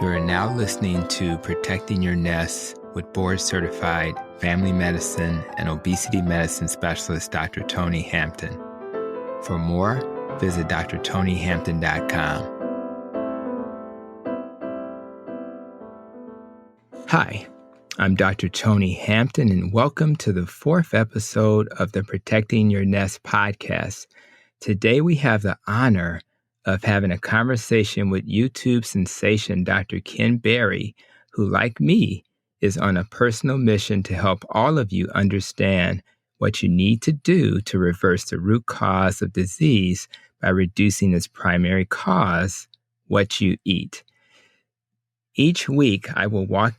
You are now listening to Protecting Your Nest with board-certified family medicine and obesity medicine specialist Dr. Tony Hampton. For more, visit drtonyhampton.com. Hi, I'm Dr. Tony Hampton, and welcome to the fourth episode of the Protecting Your Nest podcast. Today we have the honor of having a conversation with YouTube sensation Dr. Ken Berry, who, like me, is on a personal mission to help all of you understand what you need to do to reverse the root cause of disease by reducing its primary cause, what you eat. Each week, I will walk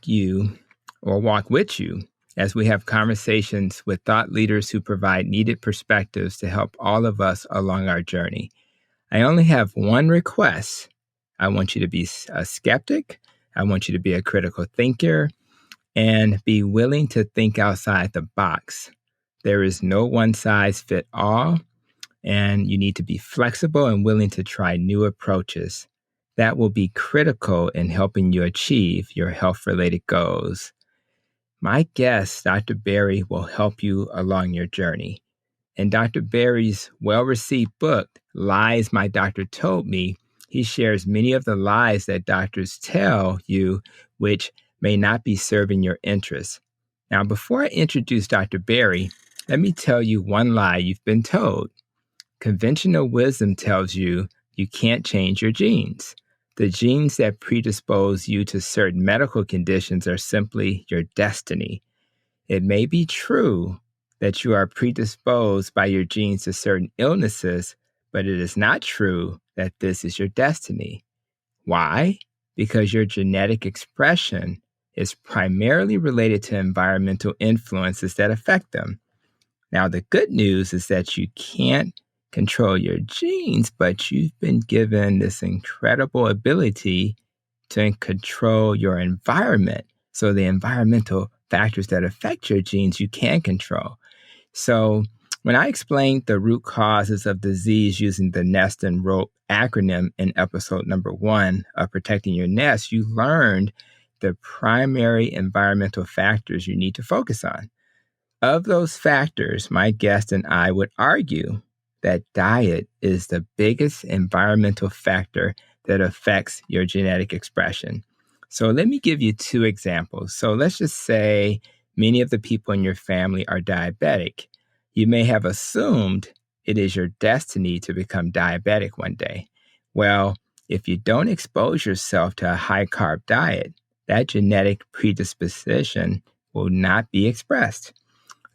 with you as we have conversations with thought leaders who provide needed perspectives to help all of us along our journey. I only have one request. I want you to be a skeptic. I want you to be a critical thinker and be willing to think outside the box. There is no one size fit all, and you need to be flexible and willing to try new approaches. That will be critical in helping you achieve your health-related goals. My guest, Dr. Berry, will help you along your journey. In Dr. Berry's well-received book, Lies My Doctor Told Me, he shares many of the lies that doctors tell you which may not be serving your interests. Now, before I introduce Dr. Berry, let me tell you one lie you've been told. Conventional wisdom tells you you can't change your genes. The genes that predispose you to certain medical conditions are simply your destiny. It may be true that you are predisposed by your genes to certain illnesses, but it is not true that this is your destiny. Why? Because your genetic expression is primarily related to environmental influences that affect them. Now, the good news is that you can't control your genes, but you've been given this incredible ability to control your environment. So the environmental factors that affect your genes, you can control. So when I explained the root causes of disease using the Nest and Rope acronym in episode number 1 of Protecting Your Nest, you learned the primary environmental factors you need to focus on. Of those factors, my guest and I would argue that diet is the biggest environmental factor that affects your genetic expression. So let me give you 2 examples. So let's just say many of the people in your family are diabetic. You may have assumed it is your destiny to become diabetic one day. Well, if you don't expose yourself to a high-carb diet, that genetic predisposition will not be expressed.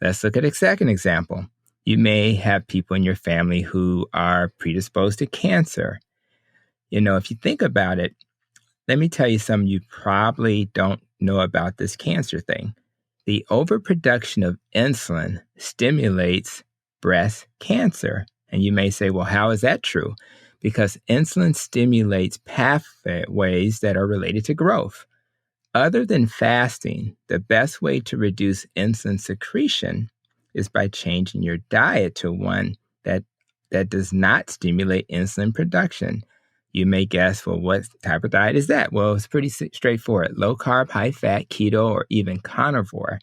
Let's look at a second example. You may have people in your family who are predisposed to cancer. If you think about it, let me tell you something you probably don't know about this cancer thing. The overproduction of insulin stimulates breast cancer. And you may say, well, how is that true? Because insulin stimulates pathways that are related to growth. Other than fasting, the best way to reduce insulin secretion is by changing your diet to one that does not stimulate insulin production. You may guess, well, what type of diet is that? Well, it's pretty straightforward. Low carb, high fat, keto, or even carnivore.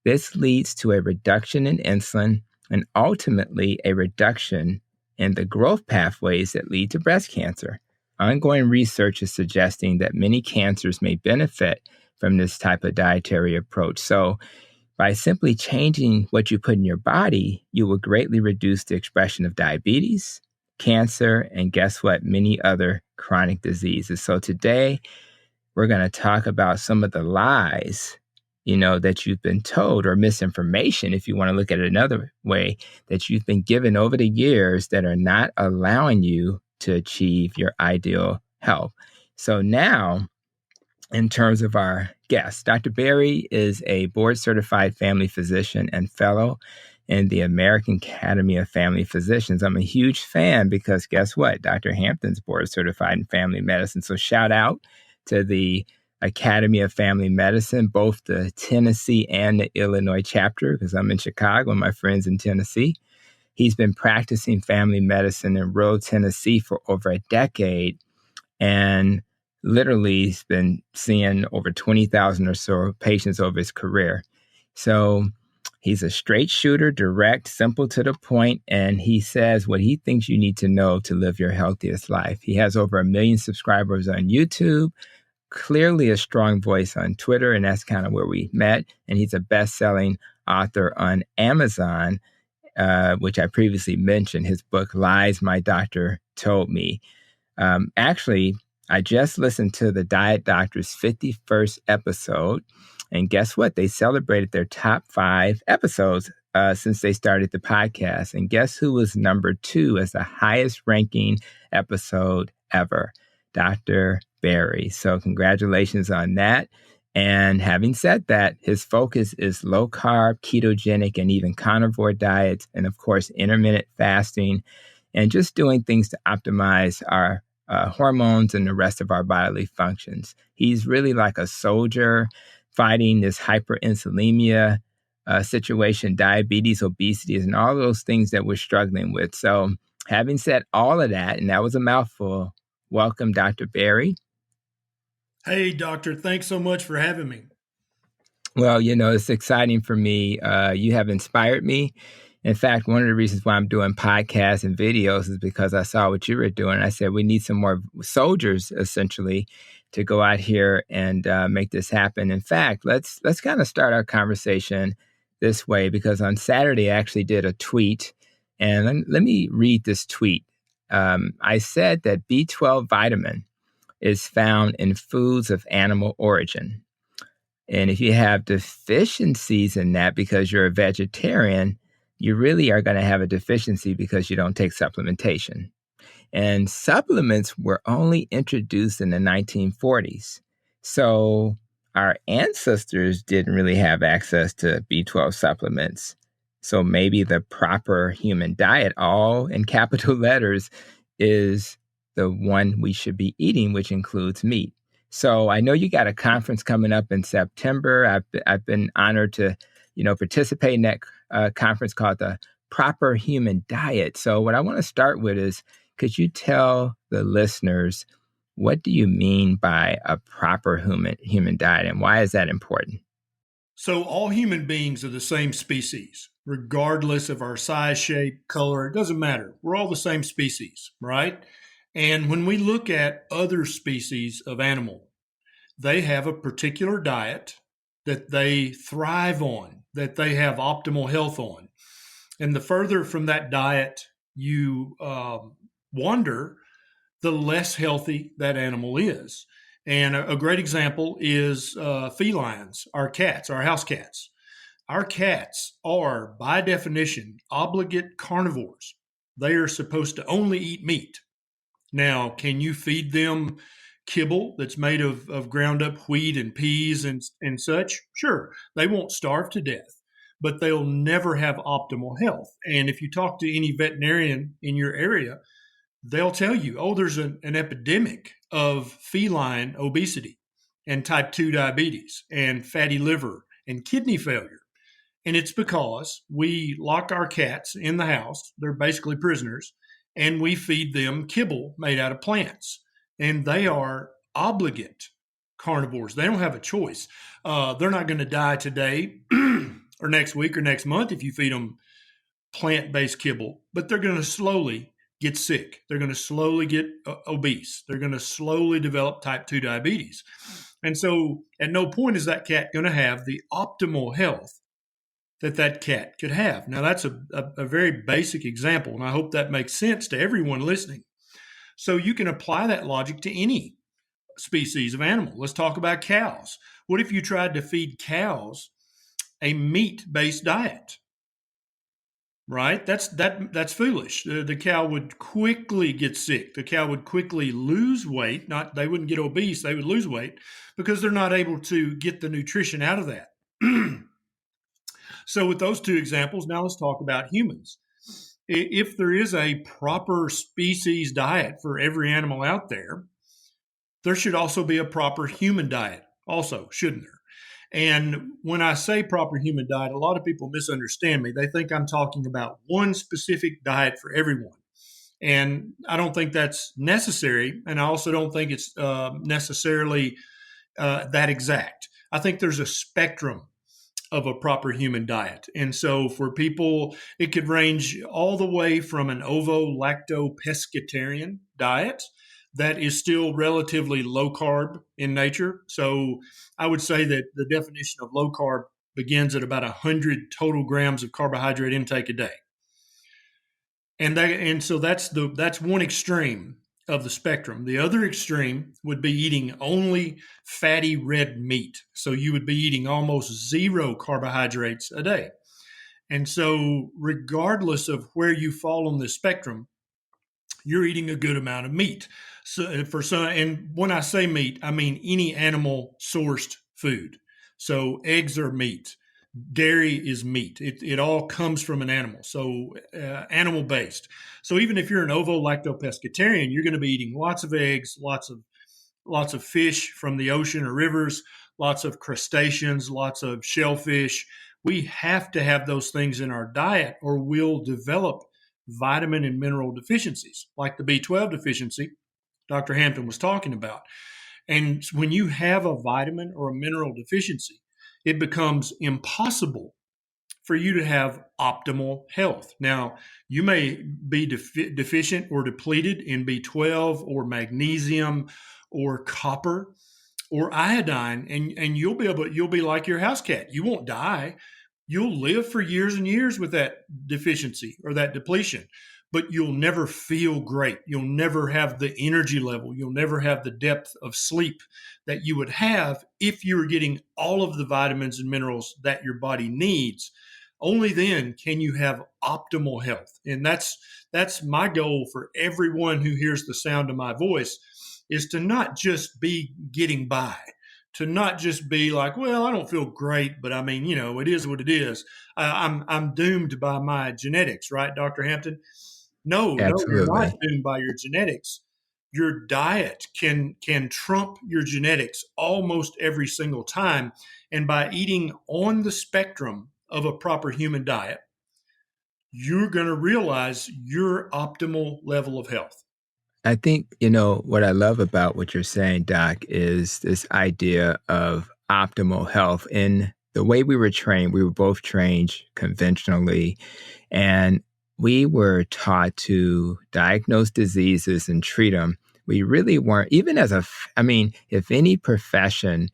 This leads to a reduction in insulin and ultimately a reduction in the growth pathways that lead to breast cancer. Ongoing research is suggesting that many cancers may benefit from this type of dietary approach. So by simply changing what you put in your body, you will greatly reduce the expression of diabetes, cancer, and guess what? Many other chronic diseases. So today, we're going to talk about some of the lies, that you've been told, or misinformation, if you want to look at it another way, that you've been given over the years that are not allowing you to achieve your ideal health. So now, in terms of our guest, Dr. Berry is a board-certified family physician and fellow in the American Academy of Family Physicians. I'm a huge fan because guess what? Dr. Hampton's board-certified in family medicine. So shout out to the Academy of Family Medicine, both the Tennessee and the Illinois chapter, because I'm in Chicago and my friends in Tennessee. He's been practicing family medicine in rural Tennessee for over a decade. And literally has been seeing over 20,000 or so patients over his career. So he's a straight shooter, direct, simple to the point, and he says what he thinks you need to know to live your healthiest life. He has over 1 million subscribers on YouTube, clearly a strong voice on Twitter, and that's kind of where we met. And he's a best-selling author on Amazon, which I previously mentioned. His book, Lies My Doctor Told Me. Actually, I just listened to the Diet Doctor's 51st episode, and guess what? They celebrated their top 5 episodes since they started the podcast. And guess who was number 2 as the highest ranking episode ever? Dr. Barry. So congratulations on that. And having said that, his focus is low carb, ketogenic, and even carnivore diets, and of course, intermittent fasting, and just doing things to optimize our hormones and the rest of our bodily functions. He's really like a soldier fighting this hyperinsulinemia situation, diabetes, obesity, and all those things that we're struggling with. So having said all of that, and that was a mouthful, welcome, Dr. Barry. Hey, doctor, thanks so much for having me. Well, it's exciting for me. You have inspired me. In fact, one of the reasons why I'm doing podcasts and videos is because I saw what you were doing. I said, we need some more soldiers, essentially, to go out here and make this happen. In fact, let's kind of start our conversation this way, because on Saturday, I actually did a tweet. And let me read this tweet. I said that B12 vitamin is found in foods of animal origin. And if you have deficiencies in that because you're a vegetarian, you really are going to have a deficiency because you don't take supplementation. And supplements were only introduced in the 1940s. So our ancestors didn't really have access to B12 supplements. So maybe the proper human diet, all in capital letters, is the one we should be eating, which includes meat. So I know you got a conference coming up in September. I've been honored to, participate in that conference called the Proper Human Diet. So what I want to start with is, could you tell the listeners, what do you mean by a proper human diet, and why is that important? So all human beings are the same species, regardless of our size, shape, color. It doesn't matter. We're all the same species, right? And when we look at other species of animal, they have a particular diet that they thrive on, that they have optimal health on. And the further from that diet you wander, the less healthy that animal is. And a great example is felines, our cats, our house cats. Our cats are, by definition, obligate carnivores. They are supposed to only eat meat. Now, can you feed them kibble that's made of ground up wheat and peas and such? Sure, they won't starve to death, but they'll never have optimal health. And if you talk to any veterinarian in your area, they'll tell you, oh, there's an epidemic of feline obesity and type 2 diabetes and fatty liver and kidney failure. And it's because we lock our cats in the house. They're basically prisoners. And we feed them kibble made out of plants. And they are obligate carnivores. They don't have a choice. They're not going to die today or next week or next month if you feed them plant-based kibble, but they're going to slowly get sick. They're going to slowly get obese. They're going to slowly develop type 2 diabetes. And so at no point is that cat going to have the optimal health that cat could have. Now, that's a very basic example, and I hope that makes sense to everyone listening. So you can apply that logic to any species of animal. Let's talk about cows. What if you tried to feed cows a meat-based diet? Right? That's foolish. The cow would quickly get sick. The cow would quickly lose weight. They wouldn't get obese, they would lose weight because they're not able to get the nutrition out of that. So with those two examples, now let's talk about humans. If there is a proper species diet for every animal out there, there should also be a proper human diet also, shouldn't there? And when I say proper human diet, a lot of people misunderstand me. They think I'm talking about one specific diet for everyone. And I don't think that's necessary. And I also don't think it's necessarily that exact. I think there's a spectrum of a proper human diet. And so for people, it could range all the way from an ovo-lacto-pescatarian diet that is still relatively low carb in nature. So I would say that the definition of low carb begins at about 100 total grams of carbohydrate intake a day. And so that's one extreme of the spectrum. The other extreme would be eating only fatty red meat. So you would be eating almost zero carbohydrates a day. And so regardless of where you fall on this spectrum, you're eating a good amount of meat. So for some, and when I say meat, I mean any animal sourced food. So eggs are meat. Dairy is meat. It all comes from an animal, so animal based. So even if you're an ovo-lacto-pescatarian, you're going to be eating lots of eggs, lots of fish from the ocean or rivers, lots of crustaceans, lots of shellfish. We have to have those things in our diet, or we'll develop vitamin and mineral deficiencies, like the B12 deficiency Dr. Hampton was talking about. And when you have a vitamin or a mineral deficiency, it becomes impossible for you to have optimal health. Now, you may be deficient or depleted in B12 or magnesium or copper or iodine, and you'll be like your house cat. You won't die. You'll live for years and years with that deficiency or that depletion, but you'll never feel great. You'll never have the energy level. You'll never have the depth of sleep that you would have if you were getting all of the vitamins and minerals that your body needs. Only then can you have optimal health. And that's my goal for everyone who hears the sound of my voice, is to not just be getting by, to not just be like, well, I don't feel great, but I mean, it is what it is. I'm doomed by my genetics, right, Dr. Hampton? No, you're not Absolutely. doomed by your genetics. Your diet can trump your genetics almost every single time. And by eating on the spectrum of a proper human diet, you're going to realize your optimal level of health. I think, what I love about what you're saying, Doc, is this idea of optimal health. In the way we were trained, we were both trained conventionally, and we were taught to diagnose diseases and treat them. We really weren't, even if any profession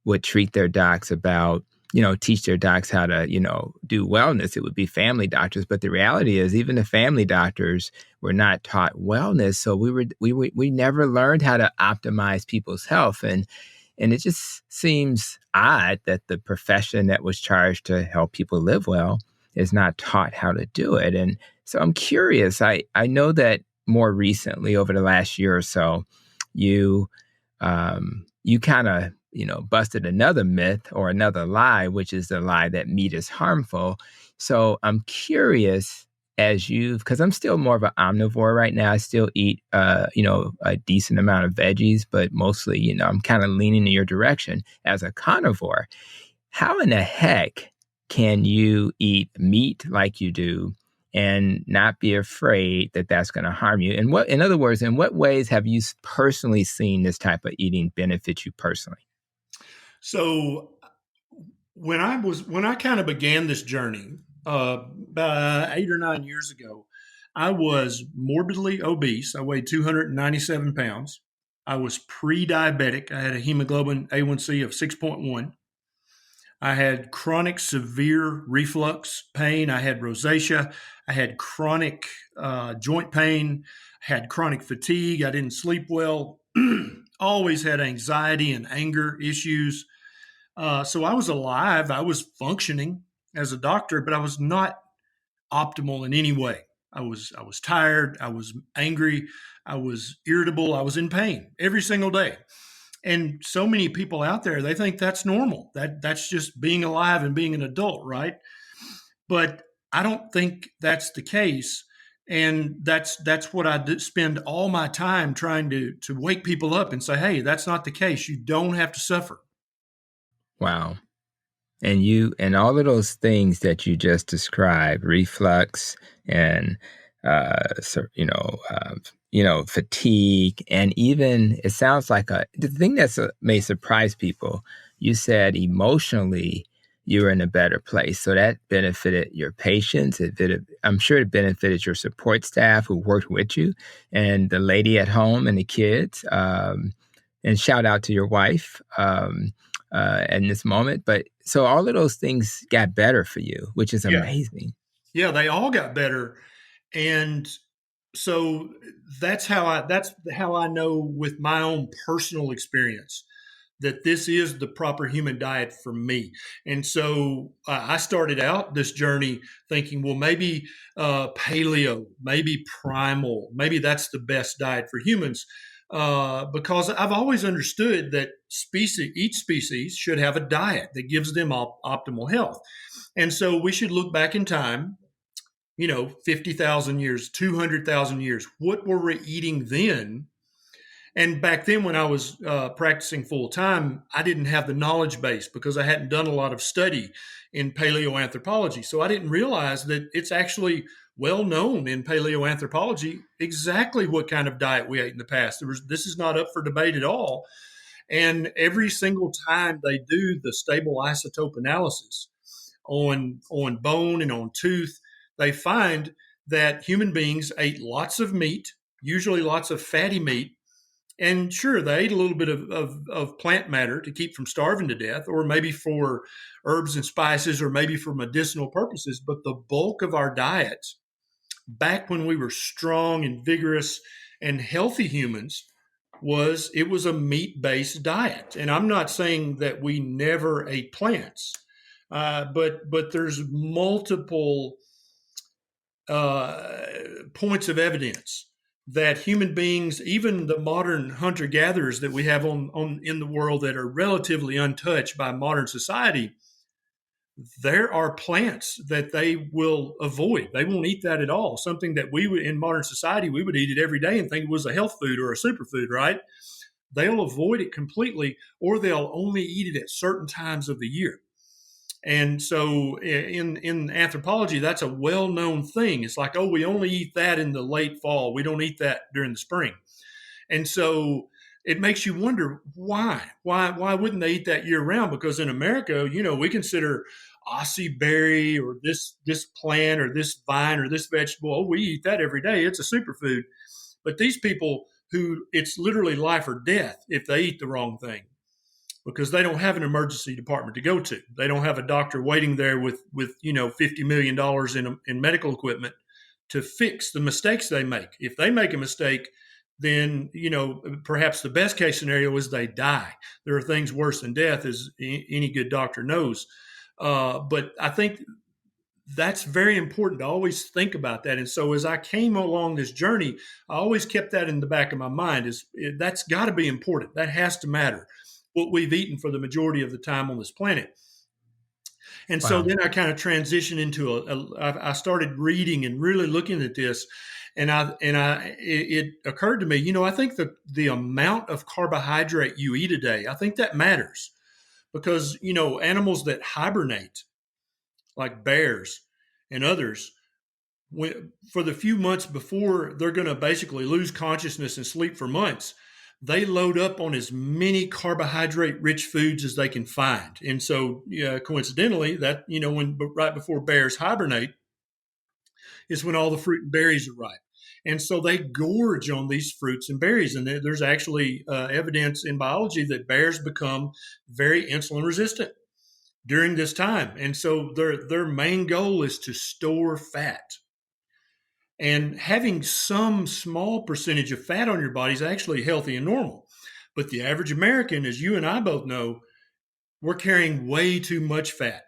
would treat their docs about, teach their docs how to, do wellness, it would be family doctors. But the reality is, even the family doctors were not taught wellness. So we never learned how to optimize people's health. And it just seems odd that the profession that was charged to help people live well is not taught how to do it. And so I'm curious. I know that more recently, over the last year or so, you kind of busted another myth or another lie, which is the lie that meat is harmful. So I'm curious, because I'm still more of an omnivore right now. I still eat a decent amount of veggies, but mostly I'm kind of leaning in your direction as a carnivore. How in the heck can you eat meat like you do and not be afraid that that's going to harm you? And in other words, in what ways have you personally seen this type of eating benefit you personally? So when I kind of began this journey about 8 or 9 years ago, I was morbidly obese. I weighed 297 pounds. I was pre-diabetic. I had a hemoglobin A1C of 6.1. I had chronic severe reflux pain. I had rosacea. I had chronic joint pain. I had chronic fatigue. I didn't sleep well. Always had anxiety and anger issues. So I was alive. I was functioning as a doctor, but I was not optimal in any way. I was tired. I was angry. I was irritable. I was in pain every single day. And so many people out there, they think that's normal. That's just being alive and being an adult, right? But I don't think that's the case. And that's what I spend all my time trying to wake people up and say, hey, that's not the case. You don't have to suffer. Wow. And all of those things that you just described, reflux and fatigue, and even it sounds like the thing that may surprise people. You said emotionally you were in a better place, so that benefited your patients. I'm sure it benefited your support staff who worked with you, and the lady at home and the kids. And shout out to your wife in this moment. But so all of those things got better for you, which is Yeah. amazing. Yeah, they all got better. And so that's how I know with my own personal experience that this is the proper human diet for me. And so I started out this journey thinking, well, maybe paleo, maybe primal, maybe that's the best diet for humans. Because I've always understood that each species should have a diet that gives them optimal health. And so we should look back in time, 50,000 years, 200,000 years. What were we eating then? And back then, when I was practicing full time, I didn't have the knowledge base because I hadn't done a lot of study in paleoanthropology. So I didn't realize that it's actually well known in paleoanthropology exactly what kind of diet we ate in the past. This is not up for debate at all. And every single time they do the stable isotope analysis on bone and on tooth, they find that human beings ate lots of meat, usually lots of fatty meat. And sure, they ate a little bit of plant matter to keep from starving to death, or maybe for herbs and spices, or maybe for medicinal purposes. But the bulk of our diet, back when we were strong and vigorous and healthy humans, was a meat-based diet. And I'm not saying that we never ate plants, but there's multiple points of evidence that human beings, even the modern hunter-gatherers that we have on in the world that are relatively untouched by modern society, there are plants that they will avoid. They won't eat that at all. Something that we would, in modern society, we would eat it every day and think it was a health food or a superfood, right? They'll avoid it completely, or they'll only eat it at certain times of the year. And so in anthropology, that's a well-known thing. It's like, oh, we only eat that in the late fall. We don't eat that during the spring. And so it makes you wonder why. Why wouldn't they eat that year round? Because in America, we consider Aussie berry or this plant or this vine or this vegetable, oh, we eat that every day. It's a superfood. But these people who it's literally life or death if they eat the wrong thing, because they don't have an emergency department to go to. They don't have a doctor waiting there with $50 million in medical equipment to fix the mistakes they make. If they make a mistake, then perhaps the best case scenario is they die. There are things worse than death, as any good doctor knows. But I think that's very important to always think about that. And so as I came along this journey, I always kept that in the back of my mind. That's got to be important. That has to matter, what we've eaten for the majority of the time on this planet. And so then I kind of transitioned into I started reading and really looking at this, and it occurred to me, I think the amount of carbohydrate you eat a day, I think that matters, because animals that hibernate, like bears and others, for the few months before they're going to basically lose consciousness and sleep for months, they load up on as many carbohydrate-rich foods as they can find. And so, coincidentally, that when right before bears hibernate is when all the fruit and berries are ripe. And so they gorge on these fruits and berries. And there's actually evidence in biology that bears become very insulin resistant during this time. And so their main goal is to store fat. And having some small percentage of fat on your body is actually healthy and normal. But the average American, as you and I both know, we're carrying way too much fat.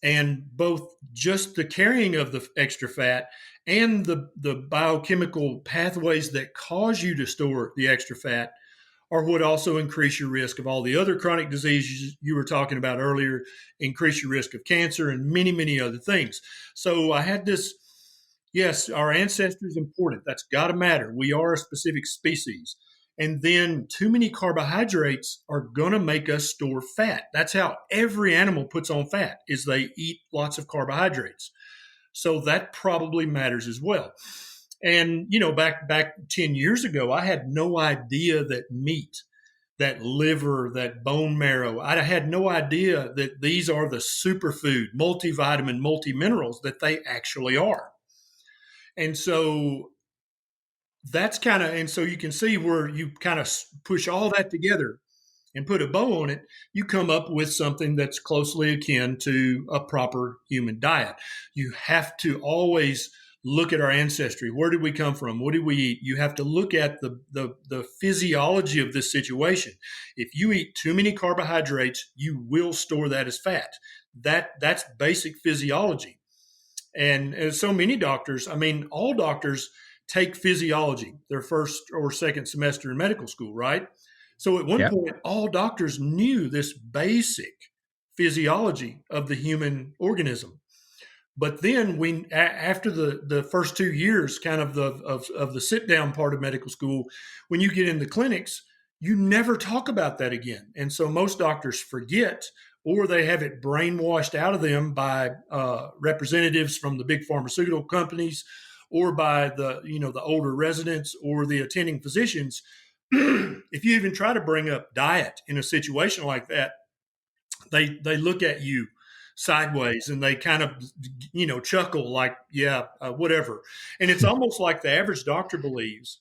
And both just the carrying of the extra fat and the biochemical pathways that cause you to store the extra fat are what also increase your risk of all the other chronic diseases you were talking about earlier, increase your risk of cancer and many, many other things. So I had this, yes, our ancestry is important. That's got to matter. We are a specific species. And then too many carbohydrates are going to make us store fat. That's how every animal puts on fat, is they eat lots of carbohydrates. So that probably matters as well. And, back 10 years ago, I had no idea that meat, that liver, that bone marrow, I had no idea that these are the superfood, multivitamin, multiminerals that they actually are. And so and so you can see where you kind of push all that together and put a bow on it, you come up with something that's closely akin to a proper human diet. You have to always look at our ancestry. Where did we come from? What did we eat? You have to look at the physiology of this situation. If you eat too many carbohydrates, you will store that as fat. That's basic physiology. And so many doctors, all doctors take physiology their first or second semester in medical school, right? So at one point, all doctors knew this basic physiology of the human organism. But then after the first 2 years, kind of the sit down part of medical school, when you get in the clinics, you never talk about that again. And so most doctors forget, or they have it brainwashed out of them by representatives from the big pharmaceutical companies, or by the older residents or the attending physicians. If you even try to bring up diet in a situation like that, they look at you sideways and they kind of chuckle like, yeah, whatever. And it's almost like the average doctor believes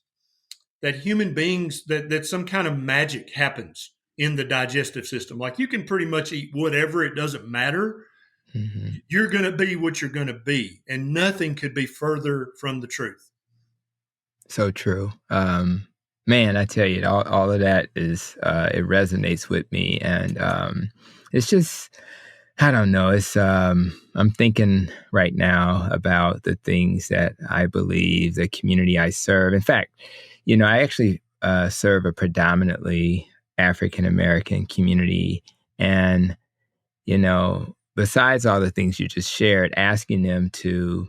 that human beings, that some kind of magic happens in the digestive system. Like, you can pretty much eat whatever, it doesn't matter. Mm-hmm. You're going to be what you're going to be, and nothing could be further from the truth. So true. Man, I tell you, all of that is, it resonates with me. And it's just, I don't know. It's, I'm thinking right now about the things that I believe, the community I serve. In fact, I actually serve a predominantly African-American community. And, besides all the things you just shared, asking them to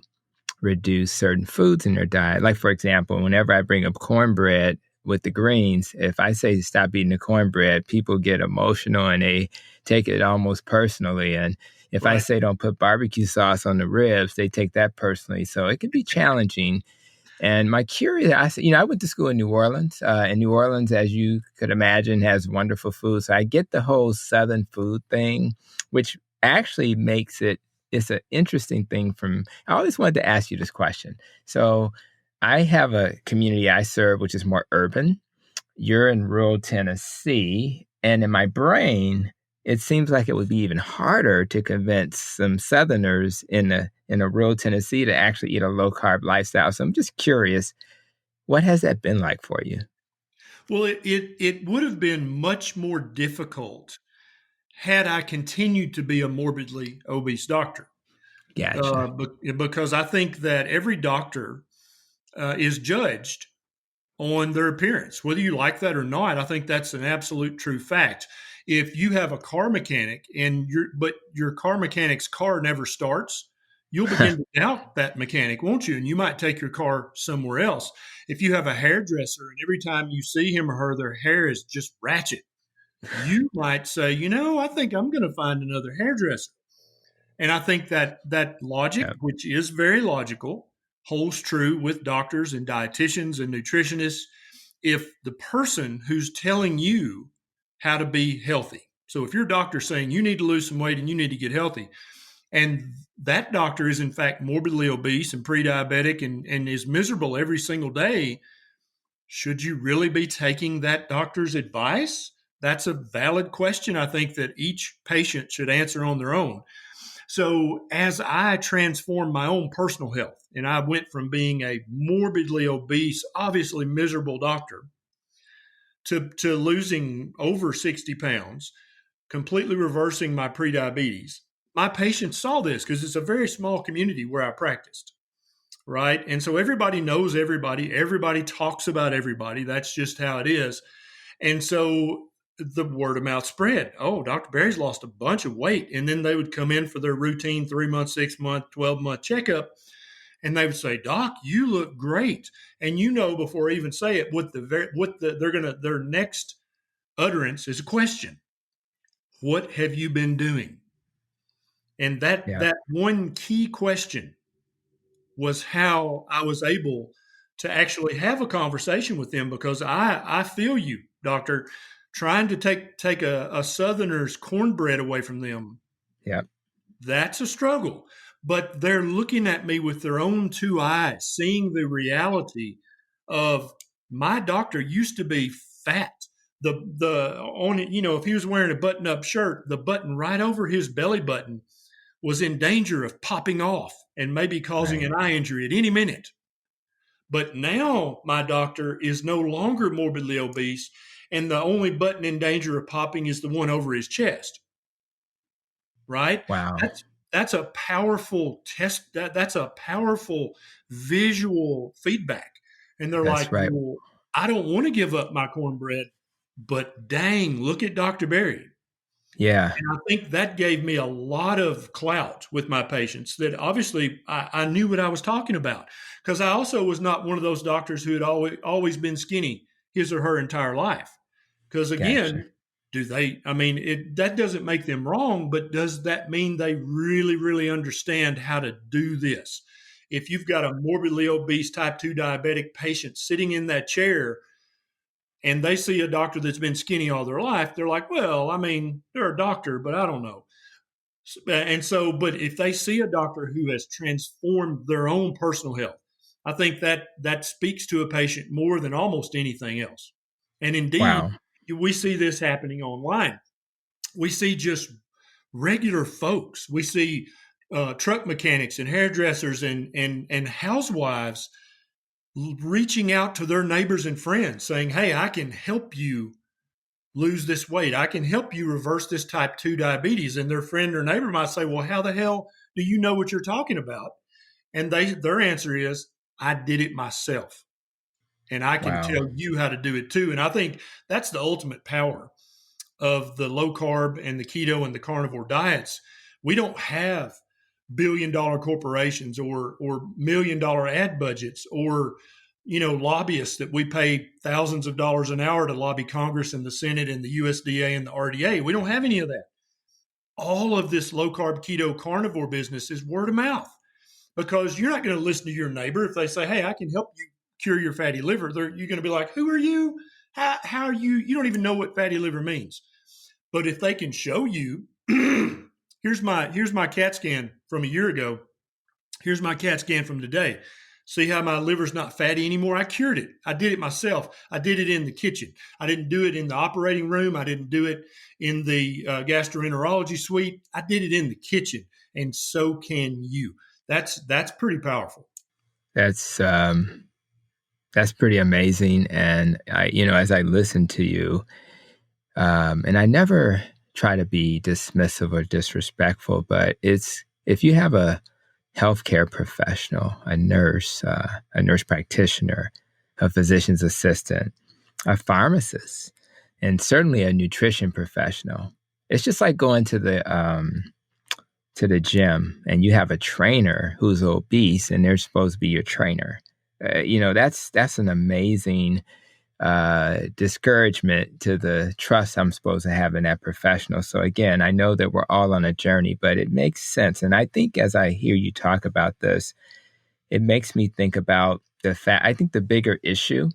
reduce certain foods in their diet. Like, for example, whenever I bring up cornbread with the greens, if I say stop eating the cornbread, people get emotional and they take it almost personally. And if I say don't put barbecue sauce on the ribs, they take that personally. So it can be challenging. And my curiosity, I went to school in New Orleans. And New Orleans, as you could imagine, has wonderful food. So I get the whole Southern food thing, which actually makes it's an interesting thing. I always wanted to ask you this question. So I have a community I serve, which is more urban. You're in rural Tennessee. And in my brain, it seems like it would be even harder to convince some Southerners in a rural Tennessee to actually eat a low carb lifestyle. So I'm just curious, what has that been like for you? Well, it would have been much more difficult had I continued to be a morbidly obese doctor. Gotcha. Because I think that every doctor is judged on their appearance, whether you like that or not. I think that's an absolute true fact. If you have a car mechanic but your car mechanic's car never starts, you'll begin to doubt that mechanic, won't you? And you might take your car somewhere else. If you have a hairdresser and every time you see him or her, their hair is just ratchet, you might say, I think I'm going to find another hairdresser. And I think that logic, which is very logical, holds true with doctors and dietitians and nutritionists. If the person who's telling you how to be healthy, so if your doctor's saying you need to lose some weight and you need to get healthy, and that doctor is in fact morbidly obese and pre-diabetic and is miserable every single day, should you really be taking that doctor's advice? That's a valid question, I think, that each patient should answer on their own. So as I transformed my own personal health, and I went from being a morbidly obese, obviously miserable doctor, to losing over 60 pounds, completely reversing my prediabetes, my patients saw this because it's a very small community where I practiced, right? And so everybody knows everybody. Everybody talks about everybody. That's just how it is. And so the word of mouth spread. Oh, Dr. Berry's lost a bunch of weight. And then they would come in for their routine 3-month, 6-month, 12-month checkup. And they would say, Doc, you look great. And before I even say it, their next utterance is a question. What have you been doing? And that one key question was how I was able to actually have a conversation with them, because I feel you, doctor, trying to take a Southerner's cornbread away from them. Yeah. That's a struggle. But they're looking at me with their own two eyes, seeing the reality of my doctor used to be fat. The on it, if he was wearing a button-up shirt, the button right over his belly button was in danger of popping off and maybe causing Right. an eye injury at any minute. But now my doctor is no longer morbidly obese, and the only button in danger of popping is the one over his chest. Right? Wow. That's a powerful test. That's a powerful visual feedback. And they're That's like, right. well, I don't want to give up my cornbread, but dang, look at Dr. Berry. Yeah. And I think that gave me a lot of clout with my patients, that obviously I knew what I was talking about, because I also was not one of those doctors who had always been skinny his or her entire life. Because Gotcha. again, that doesn't make them wrong, but does that mean they really, really understand how to do this? If you've got a morbidly obese type 2 diabetic patient sitting in that chair and they see a doctor that's been skinny all their life, they're like, well, they're a doctor, but I don't know. But if they see a doctor who has transformed their own personal health, I think that speaks to a patient more than almost anything else. And indeed, Wow. we see this happening online. We see just regular folks. We see truck mechanics and hairdressers and housewives reaching out to their neighbors and friends saying, hey, I can help you lose this weight. I can help you reverse this type 2 diabetes. And their friend or neighbor might say, well, how the hell do you know what you're talking about? And their answer is, I did it myself. And I can Wow. tell you how to do it too. And I think that's the ultimate power of the low carb and the keto and the carnivore diets. We don't have billion-dollar corporations or million-dollar ad budgets or lobbyists that we pay thousands of dollars an hour to lobby Congress and the Senate and the USDA and the RDA. We don't have any of that. All of this low carb keto carnivore business is word of mouth, because you're not going to listen to your neighbor if they say, hey, I can help you cure your fatty liver. You're going to be like, who are you? How are you? You don't even know what fatty liver means. But if they can show you, here's my CAT scan from a year ago. Here's my CAT scan from today. See how my liver's not fatty anymore? I cured it. I did it myself. I did it in the kitchen. I didn't do it in the operating room. I didn't do it in the gastroenterology suite. I did it in the kitchen, and so can you. That's pretty powerful. That's pretty amazing. And as I listen to you, and I never try to be dismissive or disrespectful, but if you have a healthcare professional, a nurse practitioner, a physician's assistant, a pharmacist, and certainly a nutrition professional, it's just like going to the gym and you have a trainer who's obese and they're supposed to be your trainer. That's an amazing discouragement to the trust I'm supposed to have in that professional. So again, I know that we're all on a journey, but it makes sense. And I think as I hear you talk about this, it makes me think about the fact, I think the bigger issue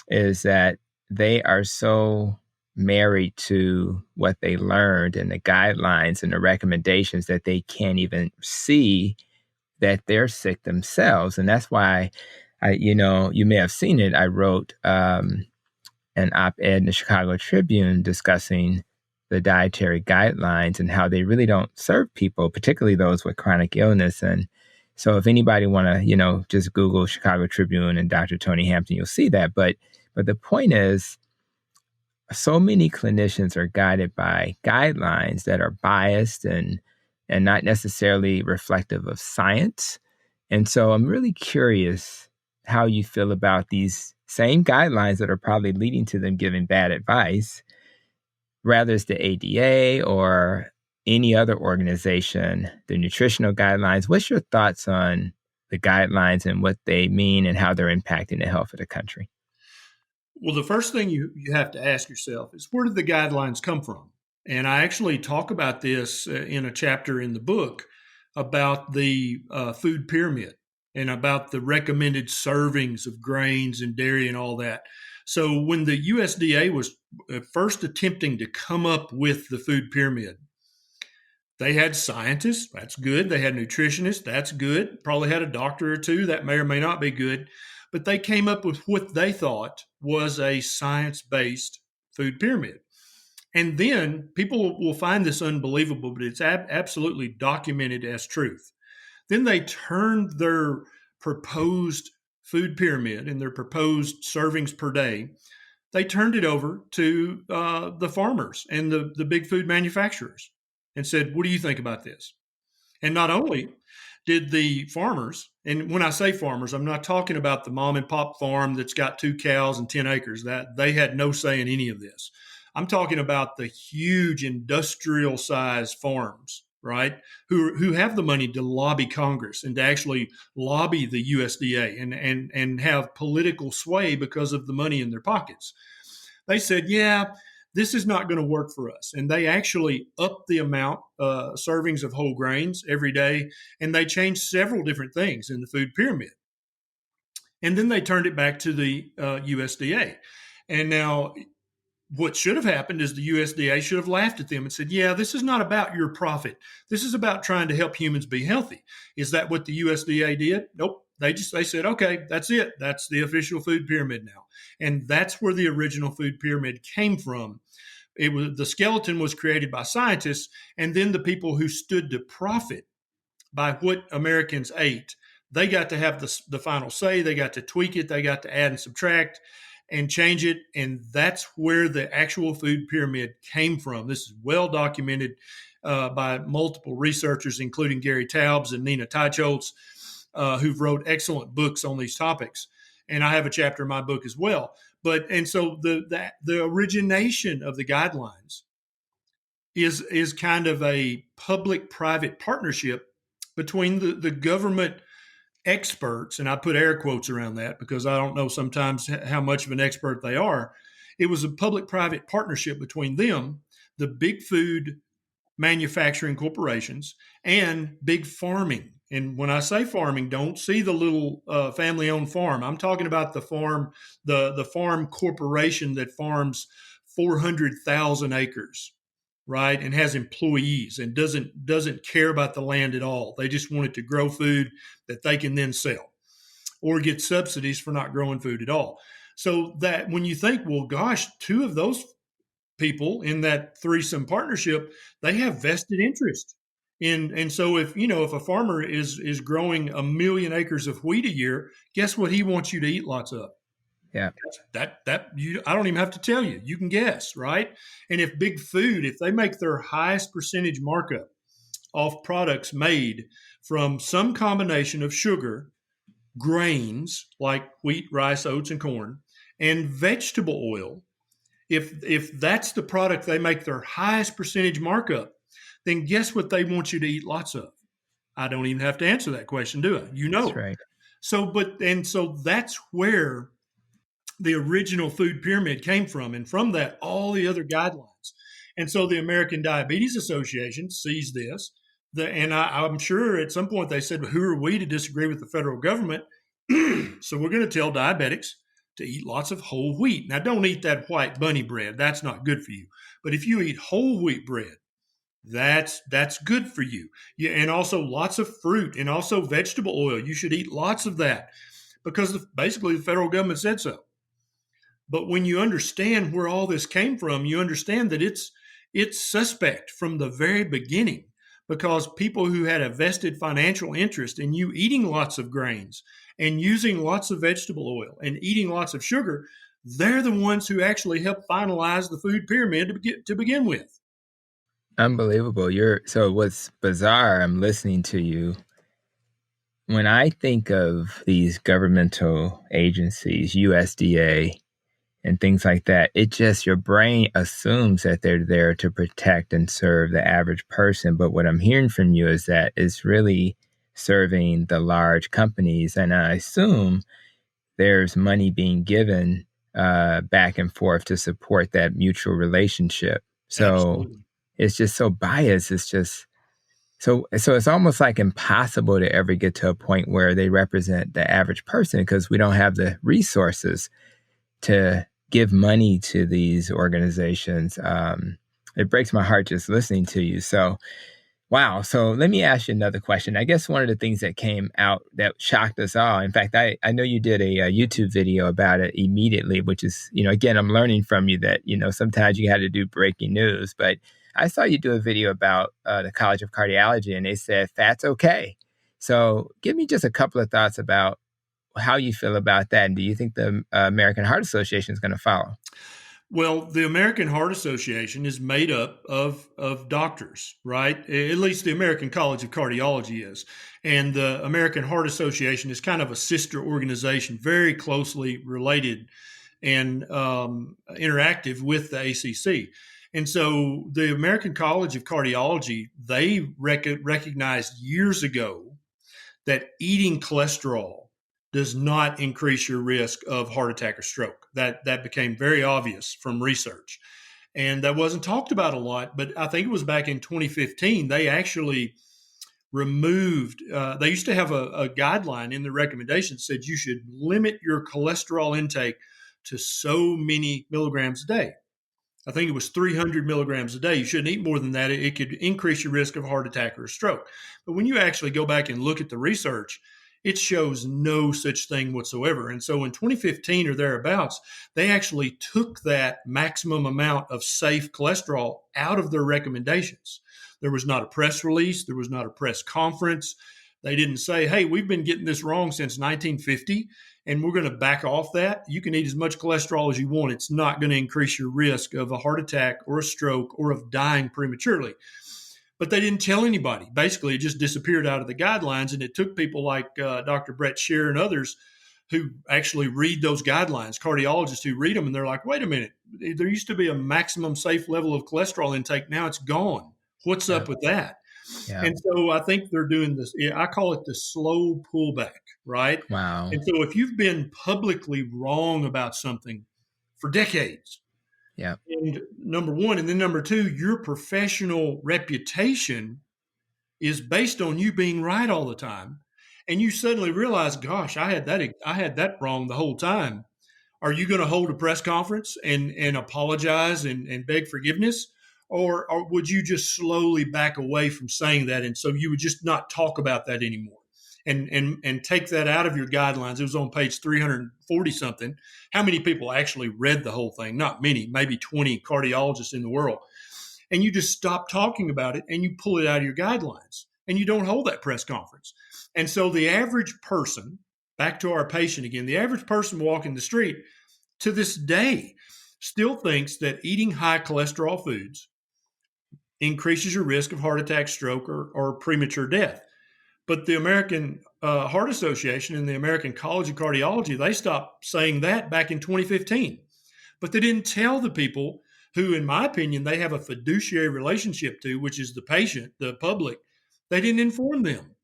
is that they are so married to what they learned and the guidelines and the recommendations that they can't even see that they're sick themselves. And that's why you may have seen it. I wrote an op-ed in the Chicago Tribune discussing the dietary guidelines and how they really don't serve people, particularly those with chronic illness. And so if anybody want to, just Google Chicago Tribune and Dr. Tony Hampton, you'll see that. But the point is, so many clinicians are guided by guidelines that are biased and not necessarily reflective of science. And so I'm really curious how you feel about these same guidelines that are probably leading to them giving bad advice, whether it's the ADA or any other organization, the nutritional guidelines. What's your thoughts on the guidelines and what they mean and how they're impacting the health of the country? Well, the first thing you have to ask yourself is, where did the guidelines come from? And I actually talk about this in a chapter in the book about the food pyramid. and about the recommended servings of grains and dairy and all that. So when the USDA was first attempting to come up with the food pyramid, they had scientists, that's good. They had nutritionists, that's good. Probably had a doctor or two, that may or may not be good. But they came up with what they thought was a science-based food pyramid. And then people will find this unbelievable, but it's absolutely documented as truth. Then they turned their proposed food pyramid and their proposed servings per day, they turned it over to the farmers and the big food manufacturers and said, what do you think about this? And not only did the farmers, and when I say farmers, I'm not talking about the mom and pop farm that's got 2 cows and 10 acres, that they had no say in any of this. I'm talking about the huge industrial size farms, right? Who have the money to lobby Congress and to actually lobby the USDA and have political sway because of the money in their pockets. They said, yeah, this is not going to work for us. And they actually upped the amount servings of whole grains every day. And they changed several different things in the food pyramid. And then they turned it back to the USDA. And now what should have happened is the USDA should have laughed at them and said, yeah, this is not about your profit. This is about trying to help humans be healthy. Is that what the USDA did? Nope. They said, okay, that's it. That's the official food pyramid now. And that's where the original food pyramid came from. The skeleton was created by scientists, and then the people who stood to profit by what Americans ate, they got to have the final say. They got to tweak it. They got to add and subtract and change it. And that's where the actual food pyramid came from. This is well documented by multiple researchers, including Gary Taubes and Nina Teicholz, who've wrote excellent books on these topics. And I have a chapter in my book as well. And so the origination of the guidelines is kind of a public-private partnership between the government experts, and I put air quotes around that because I don't know sometimes how much of an expert they are. It was a public-private partnership between them, the big food manufacturing corporations, and big farming. And when I say farming, don't see the little family-owned farm. I'm talking about the farm, the farm corporation that farms 400,000 acres, right, and has employees and doesn't care about the land at all. They just want it to grow food that they can then sell or get subsidies for not growing food at all. So that when you think, well, gosh, 2 of those people in that threesome partnership, they have vested interest in. And so if a farmer is growing 1 million acres of wheat a year, guess what he wants you to eat lots of? Yeah. I don't even have to tell you. You can guess, right? And if big food, if they make their highest percentage markup off products made from some combination of sugar, grains like wheat, rice, oats, and corn, and vegetable oil, if that's the product they make their highest percentage markup, then guess what they want you to eat lots of? I don't even have to answer that question, do I? You know. That's right. So that's where the original food pyramid came from. And from that, all the other guidelines. And so the American Diabetes Association sees this. And I'm sure at some point they said, well, who are we to disagree with the federal government? So we're going to tell diabetics to eat lots of whole wheat. Now, don't eat that white bunny bread. That's not good for you. But if you eat whole wheat bread, that's good for you. Yeah, and also lots of fruit and also vegetable oil. You should eat lots of that because basically the federal government said so. But when you understand where all this came from, you understand that it's suspect from the very beginning, because people who had a vested financial interest in you eating lots of grains and using lots of vegetable oil and eating lots of sugar, they're the ones who actually helped finalize the food pyramid to begin with. Unbelievable. So what's bizarre, I'm listening to you. When I think of these governmental agencies, USDA, and things like that, your brain assumes that they're there to protect and serve the average person. But what I'm hearing from you is that it's really serving the large companies. And I assume there's money being given back and forth to support that mutual relationship. So Absolutely. It's just so biased. It's just So it's almost like impossible to ever get to a point where they represent the average person because we don't have the resources to give money to these organizations. It breaks my heart just listening to you. So, wow. So let me ask you another question. I guess one of the things that came out that shocked us all, in fact, I know you did a YouTube video about it immediately, which is, again, I'm learning from you that, sometimes you had to do breaking news, but I saw you do a video about the College of Cardiology and they said fat's okay. So give me just a couple of thoughts about how you feel about that. And do you think the American Heart Association is going to follow? Well, the American Heart Association is made up of doctors, right? At least the American College of Cardiology is. And the American Heart Association is kind of a sister organization, very closely related and interactive with the ACC. And so the American College of Cardiology, they recognized years ago that eating cholesterol does not increase your risk of heart attack or stroke. That became very obvious from research. And that wasn't talked about a lot, but I think it was back in 2015, they actually removed, they used to have a guideline in the recommendation that said you should limit your cholesterol intake to so many milligrams a day. I think it was 300 milligrams a day. You shouldn't eat more than that. It could increase your risk of heart attack or stroke. But when you actually go back and look at the research, it shows no such thing whatsoever. And so in 2015 or thereabouts, they actually took that maximum amount of safe cholesterol out of their recommendations. There was not a press release. There was not a press conference. They didn't say, hey, we've been getting this wrong since 1950, and we're going to back off that. You can eat as much cholesterol as you want. It's not going to increase your risk of a heart attack or a stroke or of dying prematurely. But they didn't tell anybody. Basically, it just disappeared out of the guidelines, and it took people like Dr. Brett Shear and others who actually read those guidelines, cardiologists who read them, and they're like, wait a minute, there used to be a maximum safe level of cholesterol intake. Now it's gone. What's up with that? Yeah. And so I think they're doing this. I call it the slow pullback, right? Wow. And so if you've been publicly wrong about something for decades, yeah. And number one, and then number two, your professional reputation is based on you being right all the time. And you suddenly realize, gosh, I had that wrong the whole time. Are you going to hold a press conference and apologize and beg forgiveness? Or would you just slowly back away from saying that? And so you would just not talk about that anymore and take that out of your guidelines. It was on page 340 something. How many people actually read the whole thing? Not many, maybe 20 cardiologists in the world. And you just stop talking about it and you pull it out of your guidelines and you don't hold that press conference. And so the average person, back to our patient again, the average person walking the street to this day still thinks that eating high cholesterol foods increases your risk of heart attack, stroke, or premature death. But the American Heart Association and the American College of Cardiology, they stopped saying that back in 2015. But they didn't tell the people who, in my opinion, they have a fiduciary relationship to, which is the patient, the public. They didn't inform them.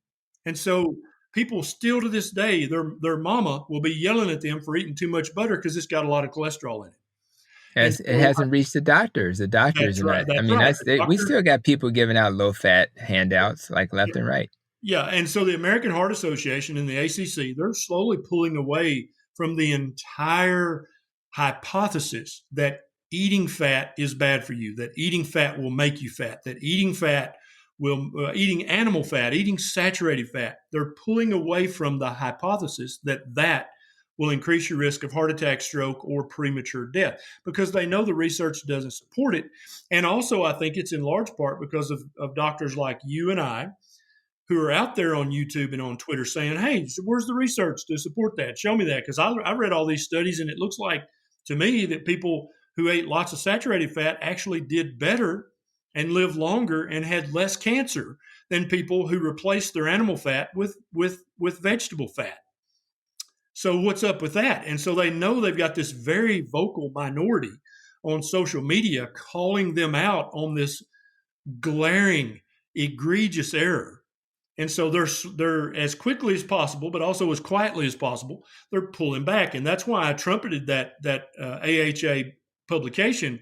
And so people still to this day, their mama will be yelling at them for eating too much butter because it's got a lot of cholesterol in it. It hasn't reached the doctors. The doctors, we still got people giving out low-fat handouts like left and right. Yeah, and so the American Heart Association and the ACC, they're slowly pulling away from the entire hypothesis that eating fat is bad for you, that eating fat will make you fat, that eating fat will, eating animal fat, eating saturated fat. They're pulling away from the hypothesis that will increase your risk of heart attack, stroke, or premature death because they know the research doesn't support it. And also, I think it's in large part because of doctors like you and I who are out there on YouTube and on Twitter saying, hey, where's the research to support that? Show me that. Because I read all these studies and it looks like to me that people who ate lots of saturated fat actually did better and lived longer and had less cancer than people who replaced their animal fat with vegetable fat. So what's up with that? And so they know they've got this very vocal minority on social media calling them out on this glaring, egregious error. And so they're as quickly as possible, but also as quietly as possible, they're pulling back. And that's why I trumpeted that AHA publication,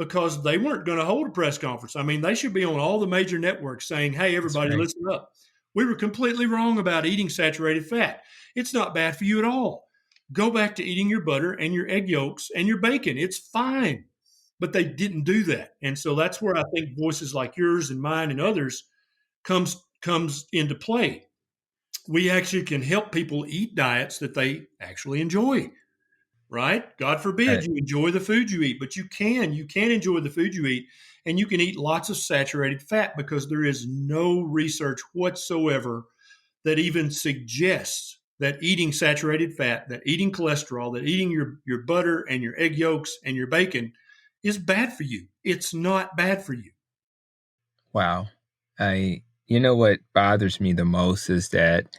because they weren't going to hold a press conference. I mean, they should be on all the major networks saying, hey, everybody, right. listen up. We were completely wrong about eating saturated fat. It's not bad for you at all. Go back to eating your butter and your egg yolks and your bacon. It's fine. But they didn't do that. And so that's where I think voices like yours and mine and others comes into play. We actually can help people eat diets that they actually enjoy, right? God forbid Right. you enjoy the food you eat, but you can enjoy the food you eat, and you can eat lots of saturated fat because there is no research whatsoever that even suggests that eating saturated fat, that eating cholesterol, that eating your butter and your egg yolks and your bacon is bad for you. It's not bad for you. Wow. You know what bothers me the most is that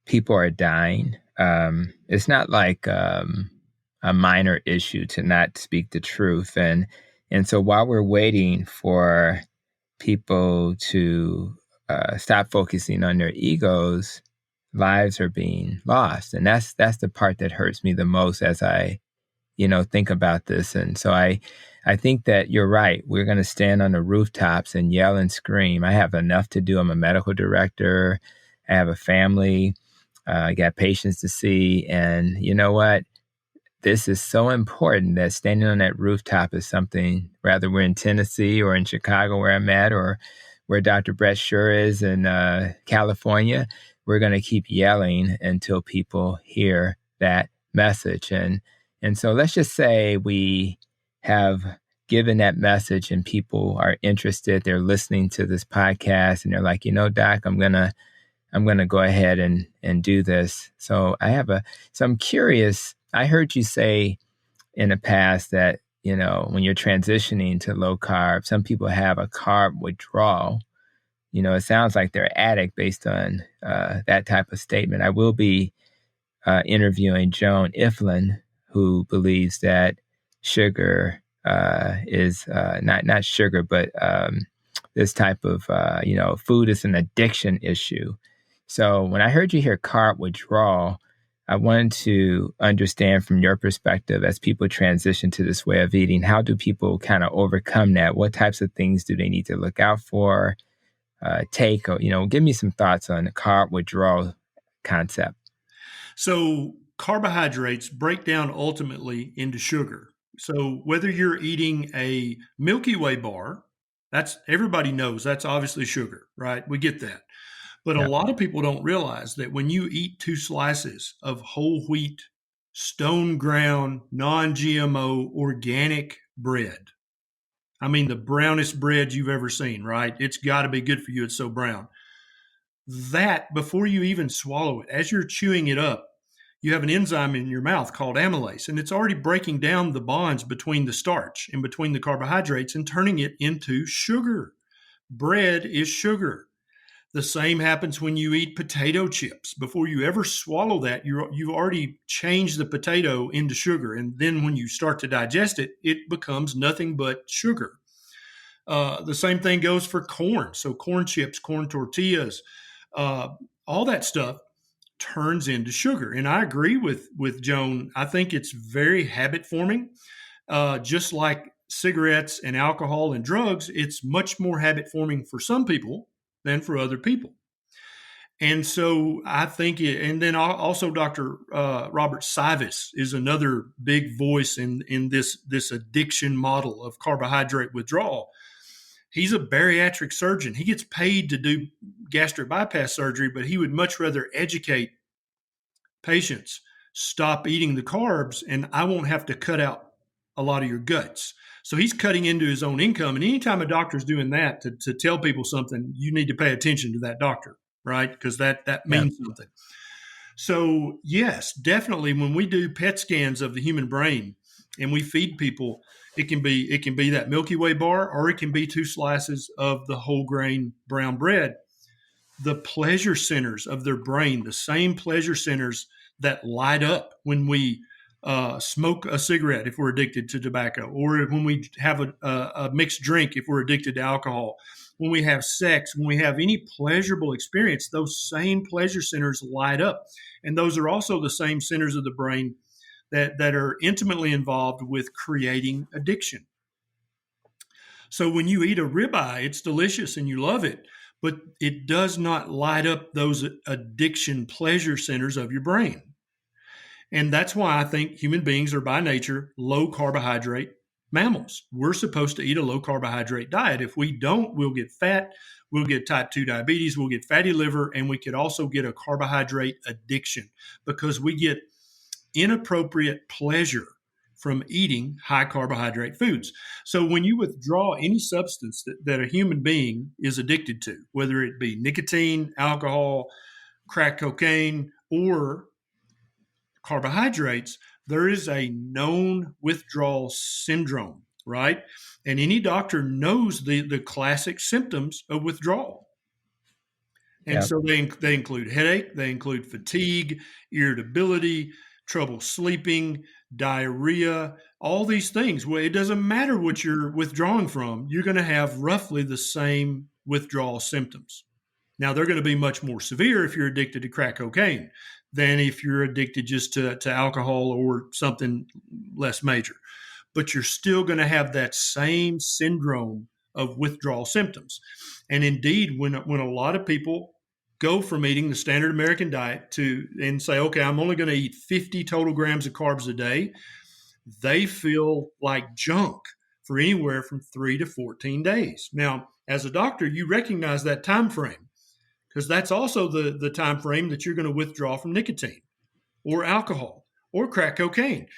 people are dying. It's not like a minor issue to not speak the truth, and so while we're waiting for people to stop focusing on their egos, lives are being lost, and that's the part that hurts me the most as I think about this. And so I think that you're right. We're going to stand on the rooftops and yell and scream. I have enough to do. I'm a medical director. I have a family. I got patients to see. And you know what? This is so important that standing on that rooftop is something, whether we're in Tennessee or in Chicago where I'm at, or where Dr. Brett Sure is in California, we're going to keep yelling until people hear that message. And so let's just say we have given that message and people are interested, they're listening to this podcast and they're like, Doc, I'm gonna go ahead and do this. So I'm curious. I heard you say in the past that, when you're transitioning to low carb, some people have a carb withdrawal. It sounds like they're addict based on that type of statement. I will be interviewing Joan Iflin, who believes that sugar is not sugar, but this type of food is an addiction issue. So when I heard you hear carb withdrawal, I wanted to understand from your perspective as people transition to this way of eating, how do people kind of overcome that? What types of things do they need to look out for, take? Or, give me some thoughts on the carb withdrawal concept. So carbohydrates break down ultimately into sugar. So whether you're eating a Milky Way bar, that's everybody knows that's obviously sugar, right? We get that. But a Yeah. lot of people don't realize that when you eat 2 slices of whole wheat, stone ground, non-GMO, organic bread, I mean, the brownest bread you've ever seen, right? It's got to be good for you. It's so brown. That, before you even swallow it, as you're chewing it up, you have an enzyme in your mouth called amylase, and it's already breaking down the bonds between the starch and between the carbohydrates and turning it into sugar. Bread is sugar. The same happens when you eat potato chips. Before you ever swallow that, you've already changed the potato into sugar. And then when you start to digest it, it becomes nothing but sugar. The same thing goes for corn. So corn chips, corn tortillas, uh, all that stuff turns into sugar. And I agree with Joan. I think it's very habit forming. Just like cigarettes and alcohol and drugs, it's much more habit forming for some people than for other people. And so I think and then also Dr. Robert Sivis is another big voice in this addiction model of carbohydrate withdrawal. He's a bariatric surgeon. He gets paid to do gastric bypass surgery, but he would much rather educate patients, stop eating the carbs, and I won't have to cut out a lot of your guts. So he's cutting into his own income. And anytime a doctor's doing that to tell people something, you need to pay attention to that doctor, right? Because that Yeah. means something. So yes, definitely when we do PET scans of the human brain and we feed people, it can be that Milky Way bar, or it can be 2 slices of the whole grain brown bread. The pleasure centers of their brain, the same pleasure centers that light up when we smoke a cigarette if we're addicted to tobacco, or when we have a mixed drink if we're addicted to alcohol, when we have sex, when we have any pleasurable experience, those same pleasure centers light up. And those are also the same centers of the brain that are intimately involved with creating addiction. So when you eat a ribeye, it's delicious and you love it, but it does not light up those addiction pleasure centers of your brain. And that's why I think human beings are by nature low carbohydrate mammals. We're supposed to eat a low carbohydrate diet. If we don't, we'll get fat, we'll get type 2 diabetes, we'll get fatty liver, and we could also get a carbohydrate addiction because we get inappropriate pleasure from eating high carbohydrate foods. So when you withdraw any substance that a human being is addicted to, whether it be nicotine, alcohol, crack cocaine, or carbohydrates, there is a known withdrawal syndrome, right? And any doctor knows the classic symptoms of withdrawal. And Yep. so they include headache, they include fatigue, irritability, trouble sleeping, diarrhea, all these things. Well, it doesn't matter what you're withdrawing from, you're going to have roughly the same withdrawal symptoms. Now, they're going to be much more severe if you're addicted to crack cocaine than if you're addicted just to alcohol or something less major. But you're still going to have that same syndrome of withdrawal symptoms. And indeed, when a lot of people go from eating the standard American diet to and say, okay, I'm only going to eat 50 total grams of carbs a day, they feel like junk for anywhere from 3 to 14 days. Now, as a doctor, you recognize that time frame because that's also the time frame that you're going to withdraw from nicotine or alcohol or crack cocaine.